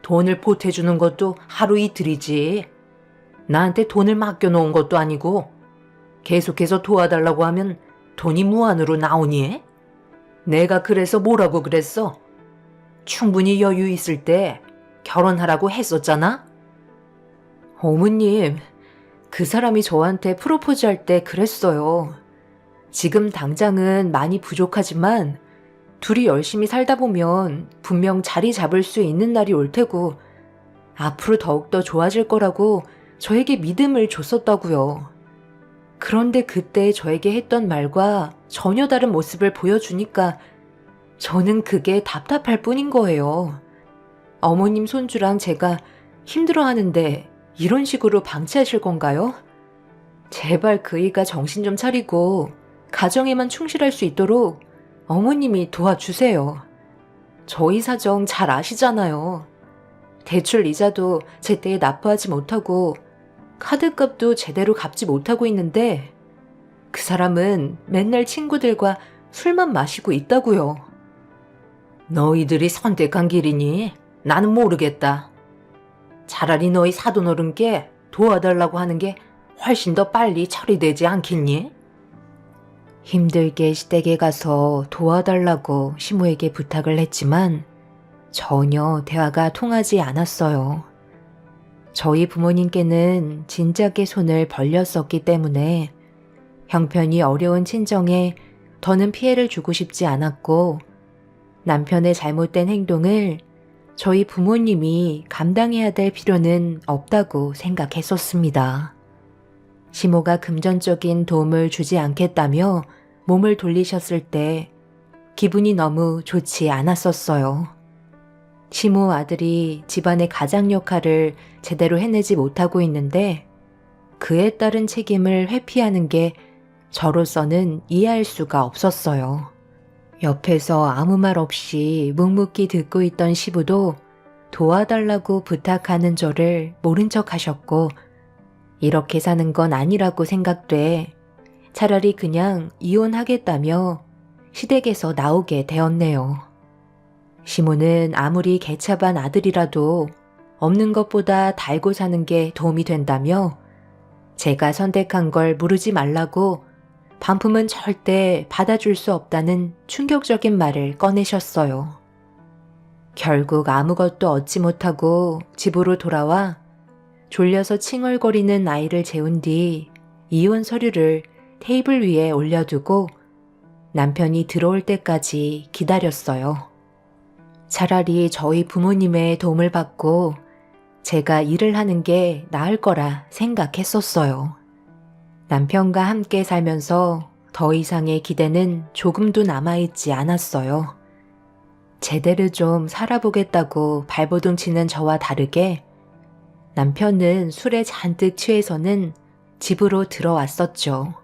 돈을 보태주는 것도 하루 이틀이지. 나한테 돈을 맡겨놓은 것도 아니고 계속해서 도와달라고 하면 돈이 무한으로 나오니? 내가 그래서 뭐라고 그랬어? 충분히 여유 있을 때 결혼하라고 했었잖아? 어머님, 그 사람이 저한테 프로포즈할 때 그랬어요. 지금 당장은 많이 부족하지만 둘이 열심히 살다 보면 분명 자리 잡을 수 있는 날이 올 테고 앞으로 더욱더 좋아질 거라고 저에게 믿음을 줬었다고요. 그런데 그때 저에게 했던 말과 전혀 다른 모습을 보여주니까 저는 그게 답답할 뿐인 거예요. 어머님 손주랑 제가 힘들어하는데 이런 식으로 방치하실 건가요? 제발 그이가 정신 좀 차리고 가정에만 충실할 수 있도록 어머님이 도와주세요. 저희 사정 잘 아시잖아요. 대출 이자도 제때에 납부하지 못하고 카드값도 제대로 갚지 못하고 있는데 그 사람은 맨날 친구들과 술만 마시고 있다고요. 너희들이 선택한 길이니 나는 모르겠다. 차라리 너희 사돈어른께 도와달라고 하는 게 훨씬 더 빨리 처리되지 않겠니? 힘들게 시댁에 가서 도와달라고 시모에게 부탁을 했지만 전혀 대화가 통하지 않았어요. 저희 부모님께는 진작에 손을 벌렸었기 때문에 형편이 어려운 친정에 더는 피해를 주고 싶지 않았고 남편의 잘못된 행동을 저희 부모님이 감당해야 될 필요는 없다고 생각했었습니다. 시모가 금전적인 도움을 주지 않겠다며 몸을 돌리셨을 때 기분이 너무 좋지 않았었어요. 시모 아들이 집안의 가장 역할을 제대로 해내지 못하고 있는데 그에 따른 책임을 회피하는 게 저로서는 이해할 수가 없었어요. 옆에서 아무 말 없이 묵묵히 듣고 있던 시부도 도와달라고 부탁하는 저를 모른 척 하셨고 이렇게 사는 건 아니라고 생각돼 차라리 그냥 이혼하겠다며 시댁에서 나오게 되었네요. 시모는 아무리 개차반 아들이라도 없는 것보다 달고 사는 게 도움이 된다며 제가 선택한 걸 물으지 말라고 반품은 절대 받아줄 수 없다는 충격적인 말을 꺼내셨어요. 결국 아무것도 얻지 못하고 집으로 돌아와 졸려서 칭얼거리는 아이를 재운 뒤 이혼 서류를 테이블 위에 올려두고 남편이 들어올 때까지 기다렸어요. 차라리 저희 부모님의 도움을 받고 제가 일을 하는 게 나을 거라 생각했었어요. 남편과 함께 살면서 더 이상의 기대는 조금도 남아있지 않았어요. 제대로 좀 살아보겠다고 발버둥 치는 저와 다르게 남편은 술에 잔뜩 취해서는 집으로 들어왔었죠.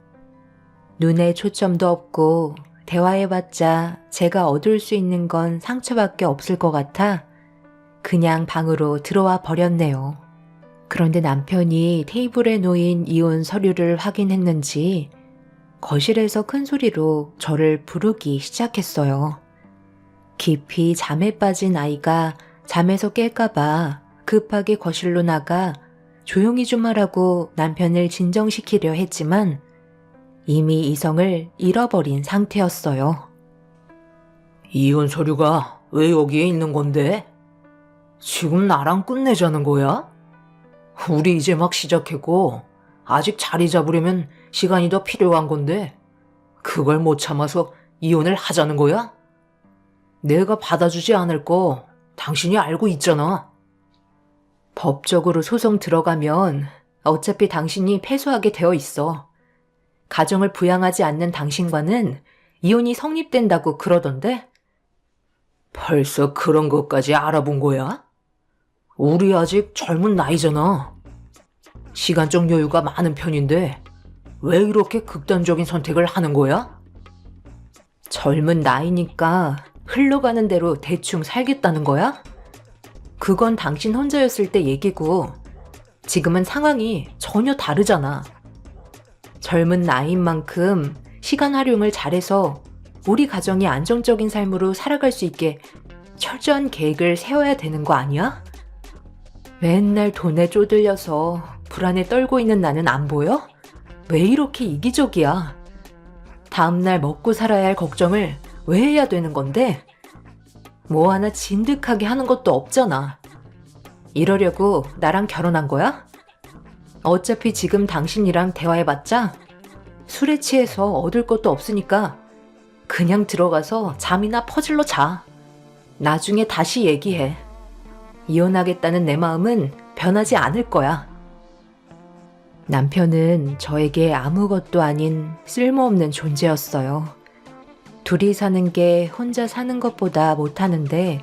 눈에 초점도 없고 대화해봤자 제가 얻을 수 있는 건 상처밖에 없을 것 같아 그냥 방으로 들어와 버렸네요. 그런데 남편이 테이블에 놓인 이혼 서류를 확인했는지 거실에서 큰 소리로 저를 부르기 시작했어요. 깊이 잠에 빠진 아이가 잠에서 깰까봐 급하게 거실로 나가 조용히 좀 하라고 남편을 진정시키려 했지만 이미 이성을 잃어버린 상태였어요. 이혼 서류가 왜 여기에 있는 건데? 지금 나랑 끝내자는 거야? 우리 이제 막 시작했고 아직 자리 잡으려면 시간이 더 필요한 건데 그걸 못 참아서 이혼을 하자는 거야? 내가 받아주지 않을 거 당신이 알고 있잖아. 법적으로 소송 들어가면 어차피 당신이 패소하게 되어 있어. 가정을 부양하지 않는 당신과는 이혼이 성립된다고 그러던데? 벌써 그런 것까지 알아본 거야? 우리 아직 젊은 나이잖아. 시간적 여유가 많은 편인데 왜 이렇게 극단적인 선택을 하는 거야? 젊은 나이니까 흘러가는 대로 대충 살겠다는 거야? 그건 당신 혼자였을 때 얘기고 지금은 상황이 전혀 다르잖아. 젊은 나이인 만큼 시간 활용을 잘해서 우리 가정이 안정적인 삶으로 살아갈 수 있게 철저한 계획을 세워야 되는 거 아니야? 맨날 돈에 쪼들려서 불안에 떨고 있는 나는 안 보여? 왜 이렇게 이기적이야? 다음날 먹고 살아야 할 걱정을 왜 해야 되는 건데? 뭐 하나 진득하게 하는 것도 없잖아. 이러려고 나랑 결혼한 거야? 어차피 지금 당신이랑 대화해봤자 술에 취해서 얻을 것도 없으니까 그냥 들어가서 잠이나 퍼질러 자. 나중에 다시 얘기해. 이혼하겠다는 내 마음은 변하지 않을 거야. 남편은 저에게 아무것도 아닌 쓸모없는 존재였어요. 둘이 사는 게 혼자 사는 것보다 못하는데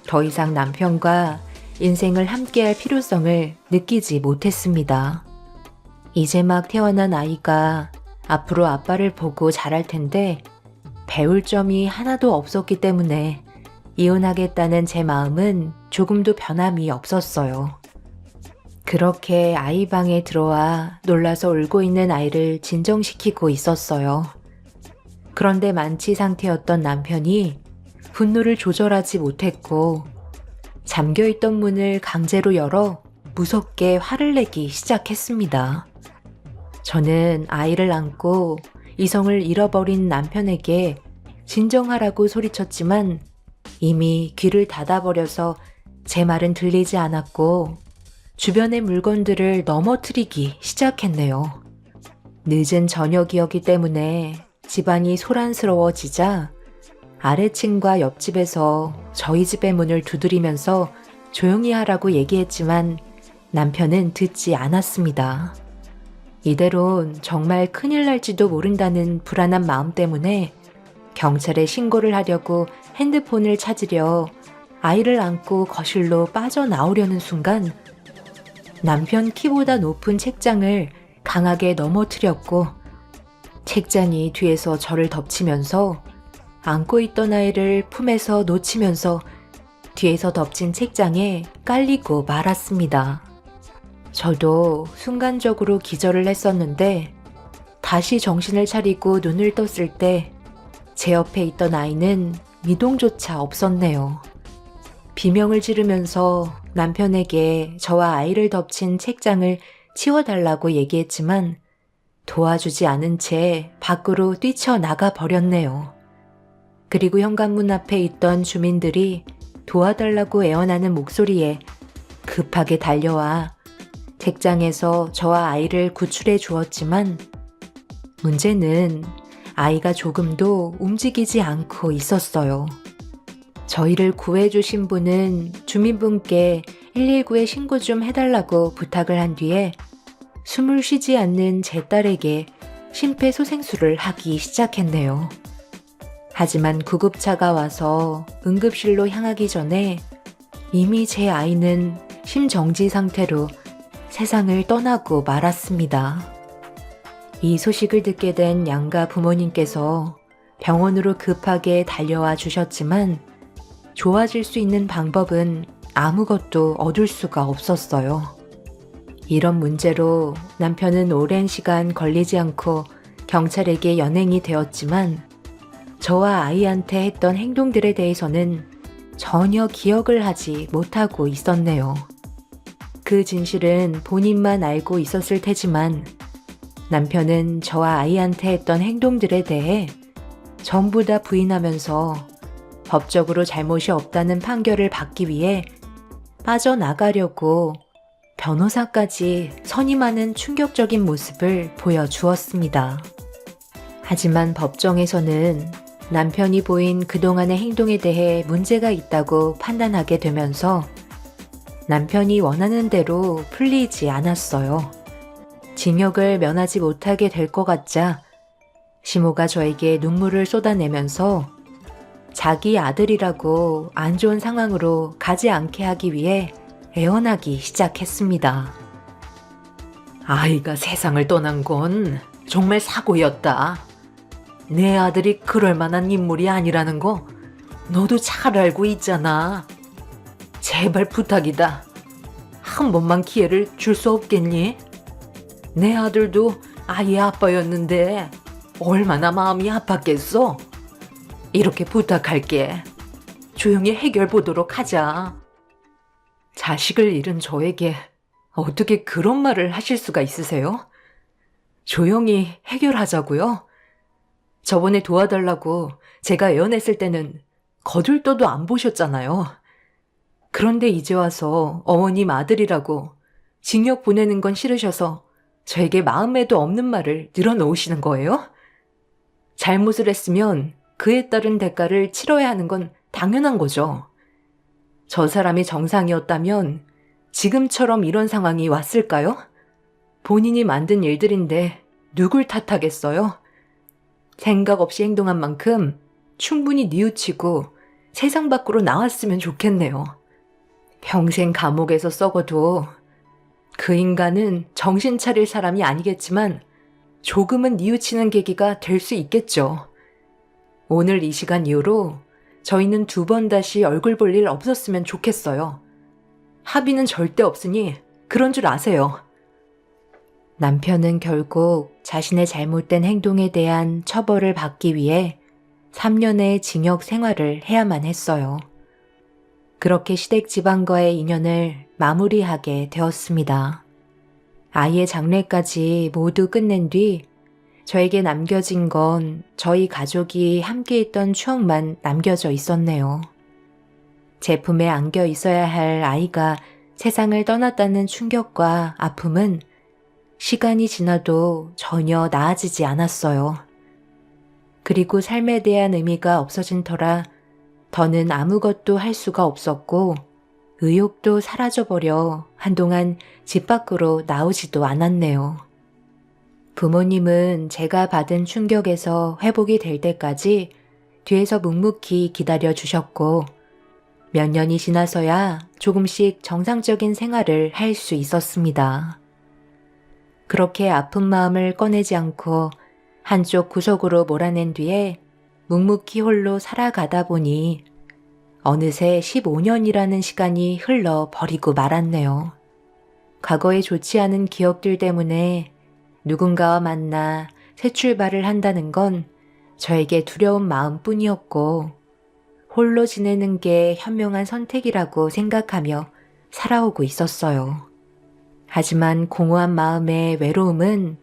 더 이상 남편과 인생을 함께할 필요성을 느끼지 못했습니다. 이제 막 태어난 아이가 앞으로 아빠를 보고 자랄 텐데 배울 점이 하나도 없었기 때문에 이혼하겠다는 제 마음은 조금도 변함이 없었어요. 그렇게 아이 방에 들어와 놀라서 울고 있는 아이를 진정시키고 있었어요. 그런데 만취 상태였던 남편이 분노를 조절하지 못했고 잠겨있던 문을 강제로 열어 무섭게 화를 내기 시작했습니다. 저는 아이를 안고 이성을 잃어버린 남편에게 진정하라고 소리쳤지만 이미 귀를 닫아버려서 제 말은 들리지 않았고 주변의 물건들을 넘어뜨리기 시작했네요. 늦은 저녁이었기 때문에 집안이 소란스러워지자 아래층과 옆집에서 저희 집의 문을 두드리면서 조용히 하라고 얘기했지만 남편은 듣지 않았습니다. 이대론 정말 큰일 날지도 모른다는 불안한 마음 때문에 경찰에 신고를 하려고 핸드폰을 찾으려 아이를 안고 거실로 빠져나오려는 순간 남편 키보다 높은 책장을 강하게 넘어뜨렸고 책장이 뒤에서 저를 덮치면서 안고 있던 아이를 품에서 놓치면서 뒤에서 덮친 책장에 깔리고 말았습니다. 저도 순간적으로 기절을 했었는데 다시 정신을 차리고 눈을 떴을 때 제 옆에 있던 아이는 미동조차 없었네요. 비명을 지르면서 남편에게 저와 아이를 덮친 책장을 치워달라고 얘기했지만 도와주지 않은 채 밖으로 뛰쳐나가 버렸네요. 그리고 현관문 앞에 있던 주민들이 도와달라고 애원하는 목소리에 급하게 달려와 책장에서 저와 아이를 구출해 주었지만 문제는 아이가 조금도 움직이지 않고 있었어요. 저희를 구해주신 분은 주민분께 119에 신고 좀 해달라고 부탁을 한 뒤에 숨을 쉬지 않는 제 딸에게 심폐소생술을 하기 시작했네요. 하지만 구급차가 와서 응급실로 향하기 전에 이미 제 아이는 심정지 상태로 세상을 떠나고 말았습니다. 이 소식을 듣게 된 양가 부모님께서 병원으로 급하게 달려와 주셨지만 좋아질 수 있는 방법은 아무것도 얻을 수가 없었어요. 이런 문제로 남편은 오랜 시간 걸리지 않고 경찰에게 연행이 되었지만 저와 아이한테 했던 행동들에 대해서는 전혀 기억을 하지 못하고 있었네요. 그 진실은 본인만 알고 있었을 테지만 남편은 저와 아이한테 했던 행동들에 대해 전부 다 부인하면서 법적으로 잘못이 없다는 판결을 받기 위해 빠져나가려고 변호사까지 선임하는 충격적인 모습을 보여주었습니다. 하지만 법정에서는 남편이 보인 그동안의 행동에 대해 문제가 있다고 판단하게 되면서 남편이 원하는 대로 풀리지 않았어요. 징역을 면하지 못하게 될 것 같자 시모가 저에게 눈물을 쏟아내면서 자기 아들이라고 안 좋은 상황으로 가지 않게 하기 위해 애원하기 시작했습니다. 아이가 세상을 떠난 건 정말 사고였다. 내 아들이 그럴 만한 인물이 아니라는 거 너도 잘 알고 있잖아. 제발 부탁이다. 한 번만 기회를 줄 수 없겠니? 내 아들도 아이의 아빠였는데 얼마나 마음이 아팠겠어? 이렇게 부탁할게. 조용히 해결 보도록 하자. 자식을 잃은 저에게 어떻게 그런 말을 하실 수가 있으세요? 조용히 해결하자고요? 저번에 도와달라고 제가 애원했을 때는 거들떠도 안 보셨잖아요. 그런데 이제 와서 어머님 아들이라고 징역 보내는 건 싫으셔서 저에게 마음에도 없는 말을 늘어놓으시는 거예요? 잘못을 했으면 그에 따른 대가를 치러야 하는 건 당연한 거죠. 저 사람이 정상이었다면 지금처럼 이런 상황이 왔을까요? 본인이 만든 일들인데 누굴 탓하겠어요? 생각 없이 행동한 만큼 충분히 뉘우치고 세상 밖으로 나왔으면 좋겠네요. 평생 감옥에서 썩어도 그 인간은 정신 차릴 사람이 아니겠지만 조금은 뉘우치는 계기가 될 수 있겠죠. 오늘 이 시간 이후로 저희는 2번 다시 얼굴 볼 일 없었으면 좋겠어요. 합의는 절대 없으니 그런 줄 아세요. 남편은 결국 자신의 잘못된 행동에 대한 처벌을 받기 위해 3년의 징역 생활을 해야만 했어요. 그렇게 시댁 집안과의 인연을 마무리하게 되었습니다. 아이의 장례까지 모두 끝낸 뒤 저에게 남겨진 건 저희 가족이 함께 있던 추억만 남겨져 있었네요. 제품에 안겨 있어야 할 아이가 세상을 떠났다는 충격과 아픔은 시간이 지나도 전혀 나아지지 않았어요. 그리고 삶에 대한 의미가 없어진 터라 더는 아무것도 할 수가 없었고 의욕도 사라져버려 한동안 집 밖으로 나오지도 않았네요. 부모님은 제가 받은 충격에서 회복이 될 때까지 뒤에서 묵묵히 기다려 주셨고 몇 년이 지나서야 조금씩 정상적인 생활을 할 수 있었습니다. 그렇게 아픈 마음을 꺼내지 않고 한쪽 구석으로 몰아낸 뒤에 묵묵히 홀로 살아가다 보니 어느새 15년이라는 시간이 흘러버리고 말았네요. 과거의 좋지 않은 기억들 때문에 누군가와 만나 새 출발을 한다는 건 저에게 두려운 마음뿐이었고 홀로 지내는 게 현명한 선택이라고 생각하며 살아오고 있었어요. 하지만 공허한 마음의 외로움은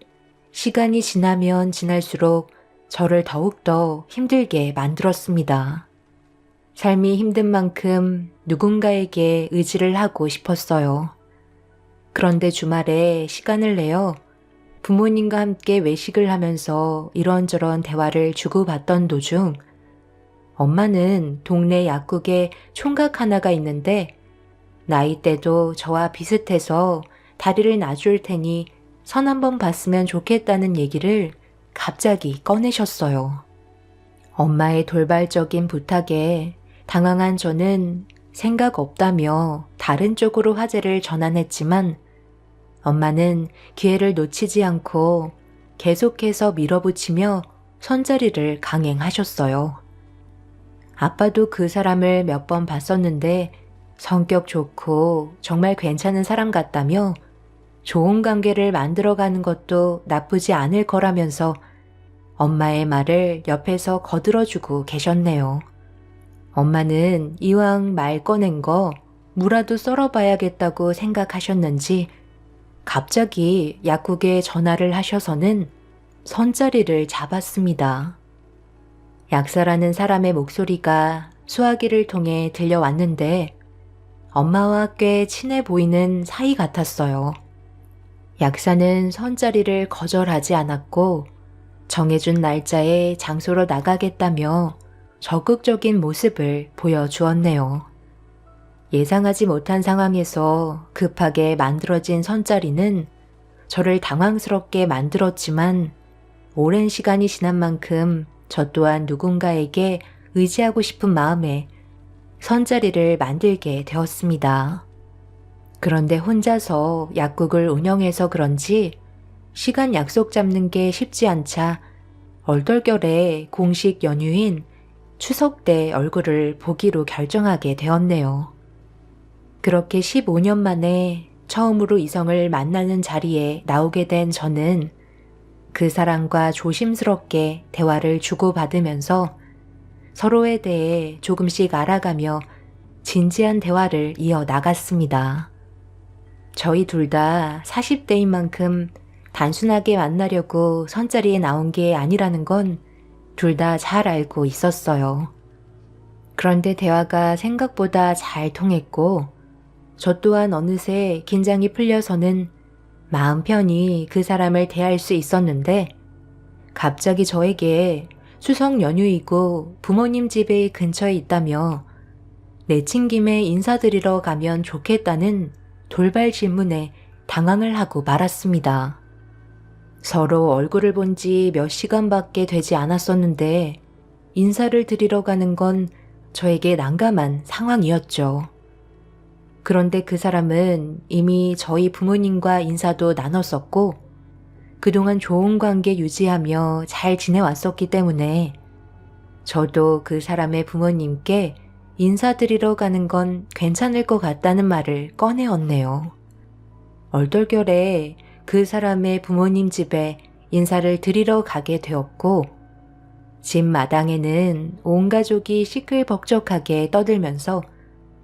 시간이 지나면 지날수록 저를 더욱더 힘들게 만들었습니다. 삶이 힘든 만큼 누군가에게 의지를 하고 싶었어요. 그런데 주말에 시간을 내어 부모님과 함께 외식을 하면서 이런저런 대화를 주고받던 도중 엄마는 동네 약국에 총각 하나가 있는데 나이대도 저와 비슷해서 다리를 놔줄 테니 선 한번 봤으면 좋겠다는 얘기를 갑자기 꺼내셨어요. 엄마의 돌발적인 부탁에 당황한 저는 생각 없다며 다른 쪽으로 화제를 전환했지만 엄마는 기회를 놓치지 않고 계속해서 밀어붙이며 선자리를 강행하셨어요. 아빠도 그 사람을 몇 번 봤었는데 성격 좋고 정말 괜찮은 사람 같다며 좋은 관계를 만들어가는 것도 나쁘지 않을 거라면서 엄마의 말을 옆에서 거들어주고 계셨네요. 엄마는 이왕 말 꺼낸 거 무라도 썰어봐야겠다고 생각하셨는지 갑자기 약국에 전화를 하셔서는 선자리를 잡았습니다. 약사라는 사람의 목소리가 수화기를 통해 들려왔는데 엄마와 꽤 친해 보이는 사이 같았어요. 약사는 선자리를 거절하지 않았고 정해준 날짜에 장소로 나가겠다며 적극적인 모습을 보여주었네요. 예상하지 못한 상황에서 급하게 만들어진 선자리는 저를 당황스럽게 만들었지만 오랜 시간이 지난 만큼 저 또한 누군가에게 의지하고 싶은 마음에 선자리를 만들게 되었습니다. 그런데 혼자서 약국을 운영해서 그런지 시간 약속 잡는 게 쉽지 않자 얼떨결에 공식 연휴인 추석 때 얼굴을 보기로 결정하게 되었네요. 그렇게 15년 만에 처음으로 이성을 만나는 자리에 나오게 된 저는 그 사람과 조심스럽게 대화를 주고받으면서 서로에 대해 조금씩 알아가며 진지한 대화를 이어 나갔습니다. 저희 둘 다 40대인 만큼 단순하게 만나려고 선자리에 나온 게 아니라는 건 둘 다 잘 알고 있었어요. 그런데 대화가 생각보다 잘 통했고 저 또한 어느새 긴장이 풀려서는 마음 편히 그 사람을 대할 수 있었는데 갑자기 저에게 추석 연휴이고 부모님 집에 근처에 있다며 내친 김에 인사드리러 가면 좋겠다는 돌발 질문에 당황을 하고 말았습니다. 서로 얼굴을 본 지 몇 시간밖에 되지 않았었는데 인사를 드리러 가는 건 저에게 난감한 상황이었죠. 그런데 그 사람은 이미 저희 부모님과 인사도 나눴었고 그동안 좋은 관계 유지하며 잘 지내왔었기 때문에 저도 그 사람의 부모님께 인사드리러 가는 건 괜찮을 것 같다는 말을 꺼내었네요. 얼떨결에 그 사람의 부모님 집에 인사를 드리러 가게 되었고 집 마당에는 온 가족이 시끌벅적하게 떠들면서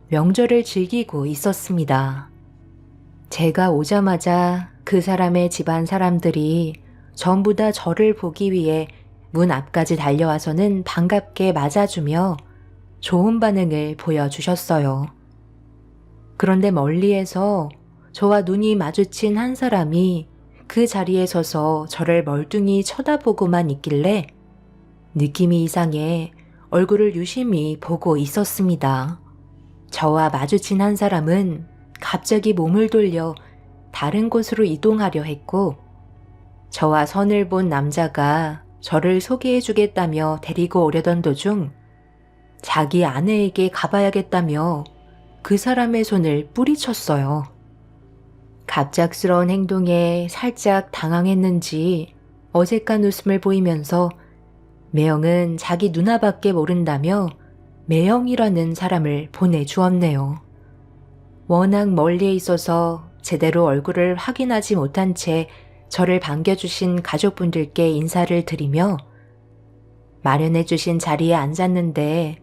명절을 즐기고 있었습니다. 제가 오자마자 그 사람의 집안 사람들이 전부 다 저를 보기 위해 문 앞까지 달려와서는 반갑게 맞아주며 좋은 반응을 보여주셨어요. 그런데 멀리에서 저와 눈이 마주친 한 사람이 그 자리에 서서 저를 멀뚱히 쳐다보고만 있길래 느낌이 이상해 얼굴을 유심히 보고 있었습니다. 저와 마주친 한 사람은 갑자기 몸을 돌려 다른 곳으로 이동하려 했고 저와 선을 본 남자가 저를 소개해주겠다며 데리고 오려던 도중 자기 아내에게 가봐야겠다며 그 사람의 손을 뿌리쳤어요. 갑작스러운 행동에 살짝 당황했는지 어색한 웃음을 보이면서 매형은 자기 누나밖에 모른다며 매형이라는 사람을 보내주었네요. 워낙 멀리에 있어서 제대로 얼굴을 확인하지 못한 채 저를 반겨주신 가족분들께 인사를 드리며 마련해주신 자리에 앉았는데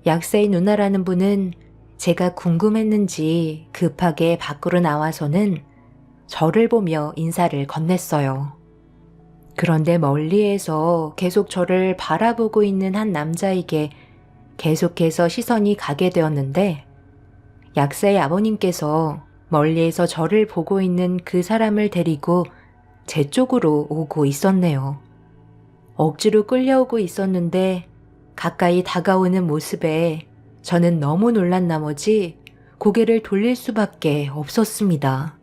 약사의 누나라는 분은 제가 궁금했는지 급하게 밖으로 나와서는 저를 보며 인사를 건넸어요. 그런데 멀리에서 계속 저를 바라보고 있는 한 남자에게 계속해서 시선이 가게 되었는데 약사의 아버님께서 멀리에서 저를 보고 있는 그 사람을 데리고 제 쪽으로 오고 있었네요. 억지로 끌려오고 있었는데 가까이 다가오는 모습에 저는 너무 놀란 나머지 고개를 돌릴 수밖에 없었습니다.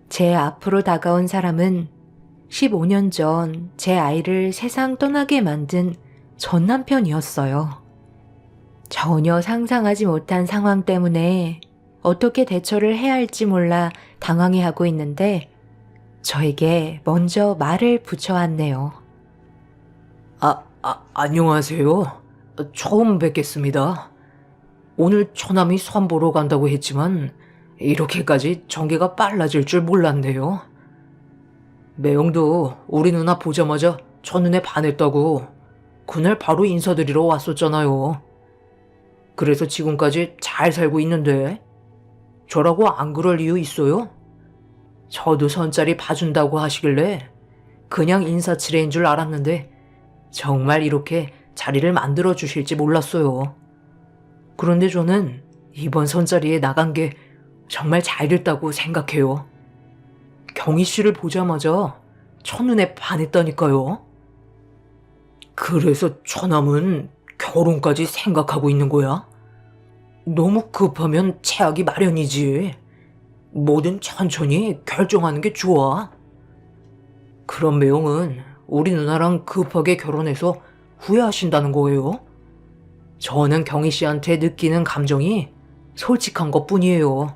제 앞으로 다가온 사람은 15년 전 제 아이를 세상 떠나게 만든 전 남편이었어요. 전혀 상상하지 못한 상황 때문에 어떻게 대처를 해야 할지 몰라 당황해하고 있는데 저에게 먼저 말을 붙여왔네요. 안녕하세요. 처음 뵙겠습니다. 오늘 처남이 선 보러 간다고 했지만 이렇게까지 전개가 빨라질 줄 몰랐네요. 매형도 우리 누나 보자마자 첫눈에 반했다고 그날 바로 인사드리러 왔었잖아요. 그래서 지금까지 잘 살고 있는데 저라고 안 그럴 이유 있어요? 저도 선자리 봐준다고 하시길래 그냥 인사치레인 줄 알았는데 정말 이렇게 자리를 만들어 주실지 몰랐어요. 그런데 저는 이번 선자리에 나간 게 정말 잘 됐다고 생각해요. 경희 씨를 보자마자 첫눈에 반했다니까요. 그래서 처남은 결혼까지 생각하고 있는 거야? 너무 급하면 체하기 마련이지. 뭐든 천천히 결정하는 게 좋아. 그럼 매형은 우리 누나랑 급하게 결혼해서 후회하신다는 거예요? 저는 경희 씨한테 느끼는 감정이 솔직한 것 뿐이에요.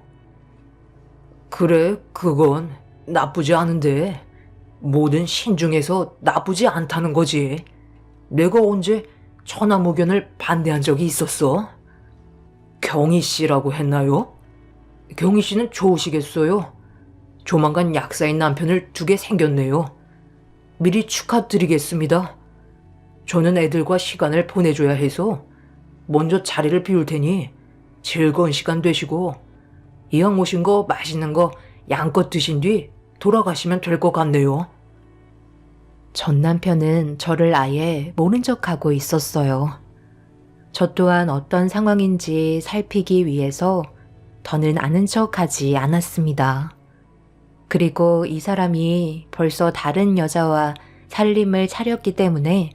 그래, 그건 나쁘지 않은데 뭐든 신중해서 나쁘지 않다는 거지. 내가 언제 천하무견을 반대한 적이 있었어? 경희 씨라고 했나요? 경희 씨는 좋으시겠어요? 조만간 약사인 남편을 두게 생겼네요. 미리 축하드리겠습니다. 저는 애들과 시간을 보내줘야 해서 먼저 자리를 비울 테니 즐거운 시간 되시고 이왕 오신 거 맛있는 거 양껏 드신 뒤 돌아가시면 될 것 같네요. 전 남편은 저를 아예 모른 척하고 있었어요. 저 또한 어떤 상황인지 살피기 위해서 더는 아는 척하지 않았습니다. 그리고 이 사람이 벌써 다른 여자와 살림을 차렸기 때문에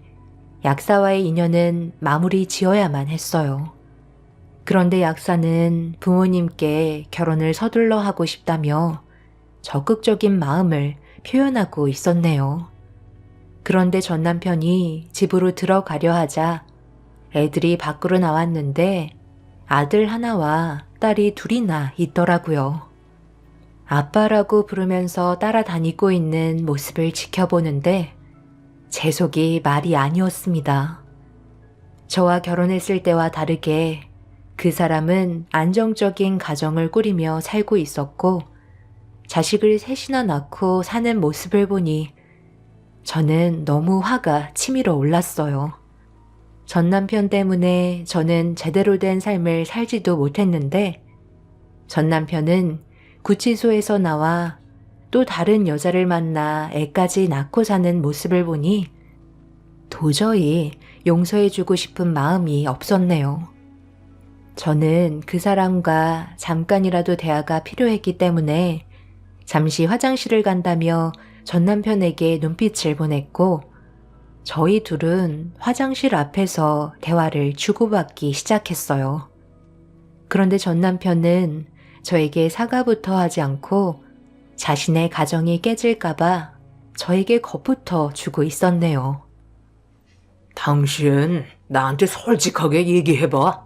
약사와의 인연은 마무리 지어야만 했어요. 그런데 약사는 부모님께 결혼을 서둘러 하고 싶다며 적극적인 마음을 표현하고 있었네요. 그런데 전 남편이 집으로 들어가려 하자 애들이 밖으로 나왔는데 아들 하나와 딸이 둘이나 있더라고요. 아빠라고 부르면서 따라다니고 있는 모습을 지켜보는데 제 속이 말이 아니었습니다. 저와 결혼했을 때와 다르게 그 사람은 안정적인 가정을 꾸리며 살고 있었고 자식을 셋이나 낳고 사는 모습을 보니 저는 너무 화가 치밀어 올랐어요. 전 남편 때문에 저는 제대로 된 삶을 살지도 못했는데 전 남편은 구치소에서 나와 또 다른 여자를 만나 애까지 낳고 사는 모습을 보니 도저히 용서해주고 싶은 마음이 없었네요. 저는 그 사람과 잠깐이라도 대화가 필요했기 때문에 잠시 화장실을 간다며 전 남편에게 눈빛을 보냈고 저희 둘은 화장실 앞에서 대화를 주고받기 시작했어요. 그런데 전 남편은 저에게 사과부터 하지 않고 자신의 가정이 깨질까봐 저에게 겁부터 주고 있었네요. 당신 나한테 솔직하게 얘기해봐.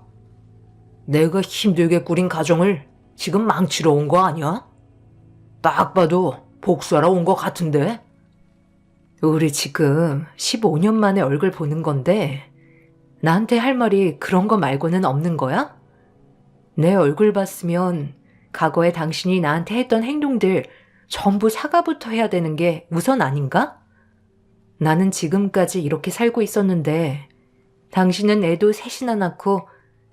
내가 힘들게 꾸린 가정을 지금 망치러 온 거 아니야? 딱 봐도 복수하러 온 거 같은데? 우리 지금 15년 만에 얼굴 보는 건데 나한테 할 말이 그런 거 말고는 없는 거야? 내 얼굴 봤으면 과거에 당신이 나한테 했던 행동들 전부 사과부터 해야 되는 게 우선 아닌가? 나는 지금까지 이렇게 살고 있었는데 당신은 애도 셋이나 낳고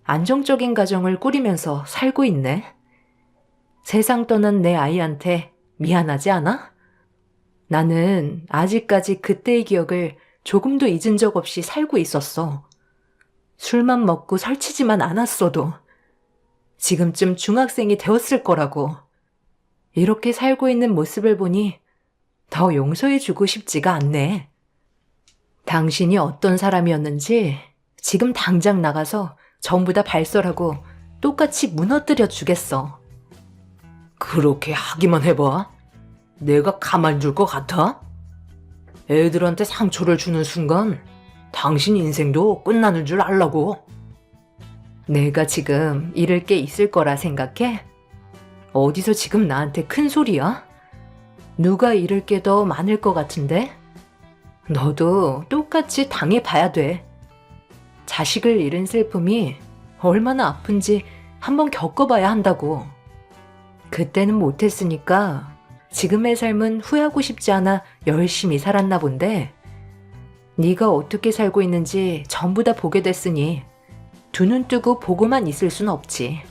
안정적인 가정을 꾸리면서 살고 있네. 세상 떠난 내 아이한테 미안하지 않아? 나는 아직까지 그때의 기억을 조금도 잊은 적 없이 살고 있었어. 술만 먹고 설치지만 않았어도 지금쯤 중학생이 되었을 거라고. 이렇게 살고 있는 모습을 보니 더 용서해주고 싶지가 않네. 당신이 어떤 사람이었는지 지금 당장 나가서 전부 다 발설하고 똑같이 무너뜨려 주겠어. 그렇게 하기만 해봐. 내가 가만히 둘 것 같아? 애들한테 상처를 주는 순간 당신 인생도 끝나는 줄 알라고. 내가 지금 잃을 게 있을 거라 생각해? 어디서 지금 나한테 큰 소리야? 누가 잃을 게 더 많을 것 같은데? 너도 똑같이 당해봐야 돼. 자식을 잃은 슬픔이 얼마나 아픈지 한번 겪어봐야 한다고. 그때는 못했으니까 지금의 삶은 후회하고 싶지 않아 열심히 살았나 본데 네가 어떻게 살고 있는지 전부 다 보게 됐으니 두 눈 뜨고 보고만 있을 순 없지.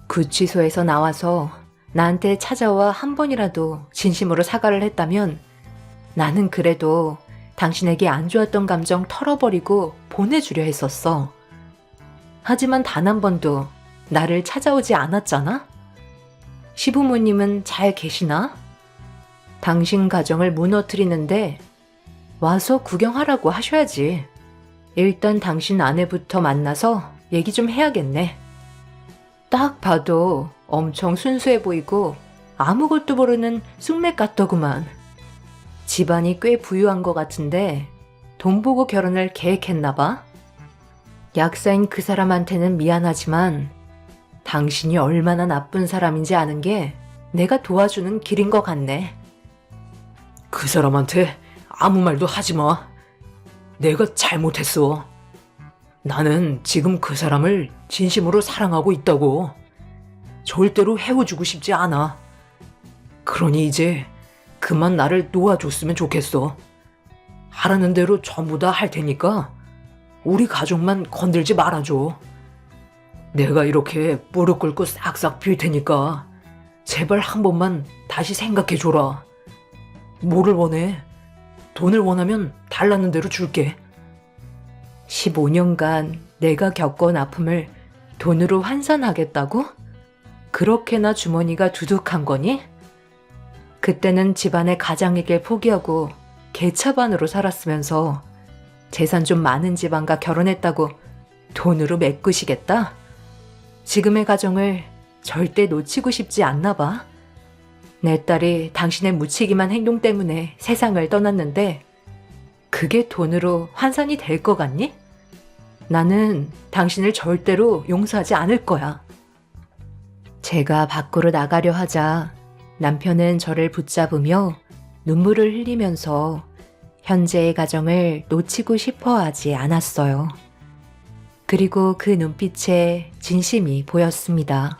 구치소에서 나와서 나한테 찾아와 한 번이라도 진심으로 사과를 했다면 나는 그래도 당신에게 안 좋았던 감정 털어버리고 보내주려 했었어. 하지만 단 한 번도 나를 찾아오지 않았잖아? 시부모님은 잘 계시나? 당신 가정을 무너뜨리는데 와서 구경하라고 하셔야지. 일단 당신 아내부터 만나서 얘기 좀 해야겠네. 딱 봐도 엄청 순수해 보이고 아무것도 모르는 쑥맥 같더구만. 집안이 꽤 부유한 것 같은데 돈 보고 결혼을 계획했나 봐. 약사인 그 사람한테는 미안하지만 당신이 얼마나 나쁜 사람인지 아는 게 내가 도와주는 길인 것 같네. 그 사람한테 아무 말도 하지 마. 내가 잘못했어. 나는 지금 그 사람을 진심으로 사랑하고 있다고. 절대로 헤어지고 싶지 않아. 그러니 이제 그만 나를 놓아줬으면 좋겠어. 하라는 대로 전부 다 할 테니까 우리 가족만 건들지 말아줘. 내가 이렇게 무릎 꿇고 싹싹 빌 테니까 제발 한 번만 다시 생각해줘라. 뭐를 원해? 돈을 원하면 달라는 대로 줄게. 15년간 내가 겪어온 아픔을 돈으로 환산하겠다고? 그렇게나 주머니가 두둑한 거니? 그때는 집안의 가장에게 포기하고 개차반으로 살았으면서 재산 좀 많은 집안과 결혼했다고 돈으로 메꾸시겠다? 지금의 가정을 절대 놓치고 싶지 않나 봐. 내 딸이 당신의 무책임한 행동 때문에 세상을 떠났는데 그게 돈으로 환산이 될 것 같니? 나는 당신을 절대로 용서하지 않을 거야. 제가 밖으로 나가려 하자 남편은 저를 붙잡으며 눈물을 흘리면서 현재의 가정을 놓치고 싶어 하지 않았어요. 그리고 그 눈빛에 진심이 보였습니다.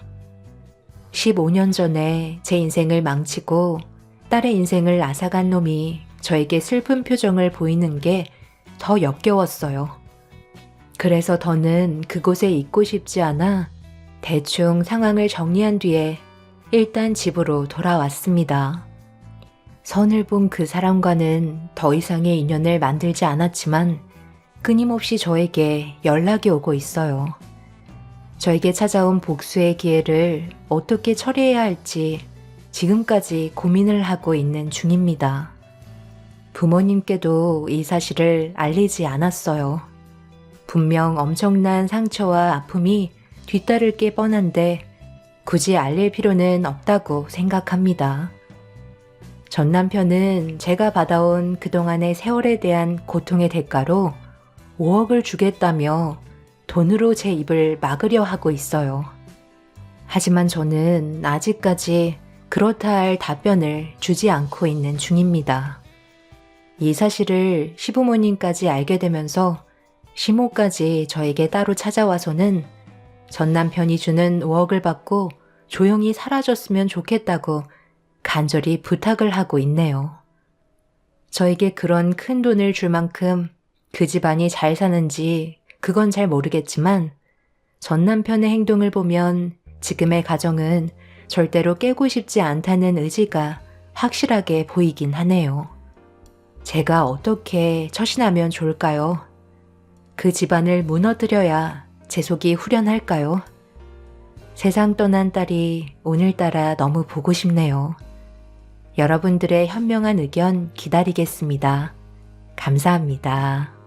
15년 전에 제 인생을 망치고 딸의 인생을 앗아간 놈이 저에게 슬픈 표정을 보이는 게 더 역겨웠어요. 그래서 더는 그곳에 있고 싶지 않아 대충 상황을 정리한 뒤에 일단 집으로 돌아왔습니다. 선을 본 그 사람과는 더 이상의 인연을 만들지 않았지만 끊임없이 저에게 연락이 오고 있어요. 저에게 찾아온 복수의 기회를 어떻게 처리해야 할지 지금까지 고민을 하고 있는 중입니다. 부모님께도 이 사실을 알리지 않았어요. 분명 엄청난 상처와 아픔이 뒤따를 게 뻔한데 굳이 알릴 필요는 없다고 생각합니다. 전 남편은 제가 받아온 그동안의 세월에 대한 고통의 대가로 5억을 주겠다며 돈으로 제 입을 막으려 하고 있어요. 하지만 저는 아직까지 그렇다 할 답변을 주지 않고 있는 중입니다. 이 사실을 시부모님까지 알게 되면서 시모까지 저에게 따로 찾아와서는 전 남편이 주는 5억을 받고 조용히 사라졌으면 좋겠다고 간절히 부탁을 하고 있네요. 저에게 그런 큰 돈을 줄 만큼 그 집안이 잘 사는지 그건 잘 모르겠지만 전 남편의 행동을 보면 지금의 가정은 절대로 깨고 싶지 않다는 의지가 확실하게 보이긴 하네요. 제가 어떻게 처신하면 좋을까요? 그 집안을 무너뜨려야 제 속이 후련할까요? 세상 떠난 딸이 오늘따라 너무 보고 싶네요. 여러분들의 현명한 의견 기다리겠습니다. 감사합니다.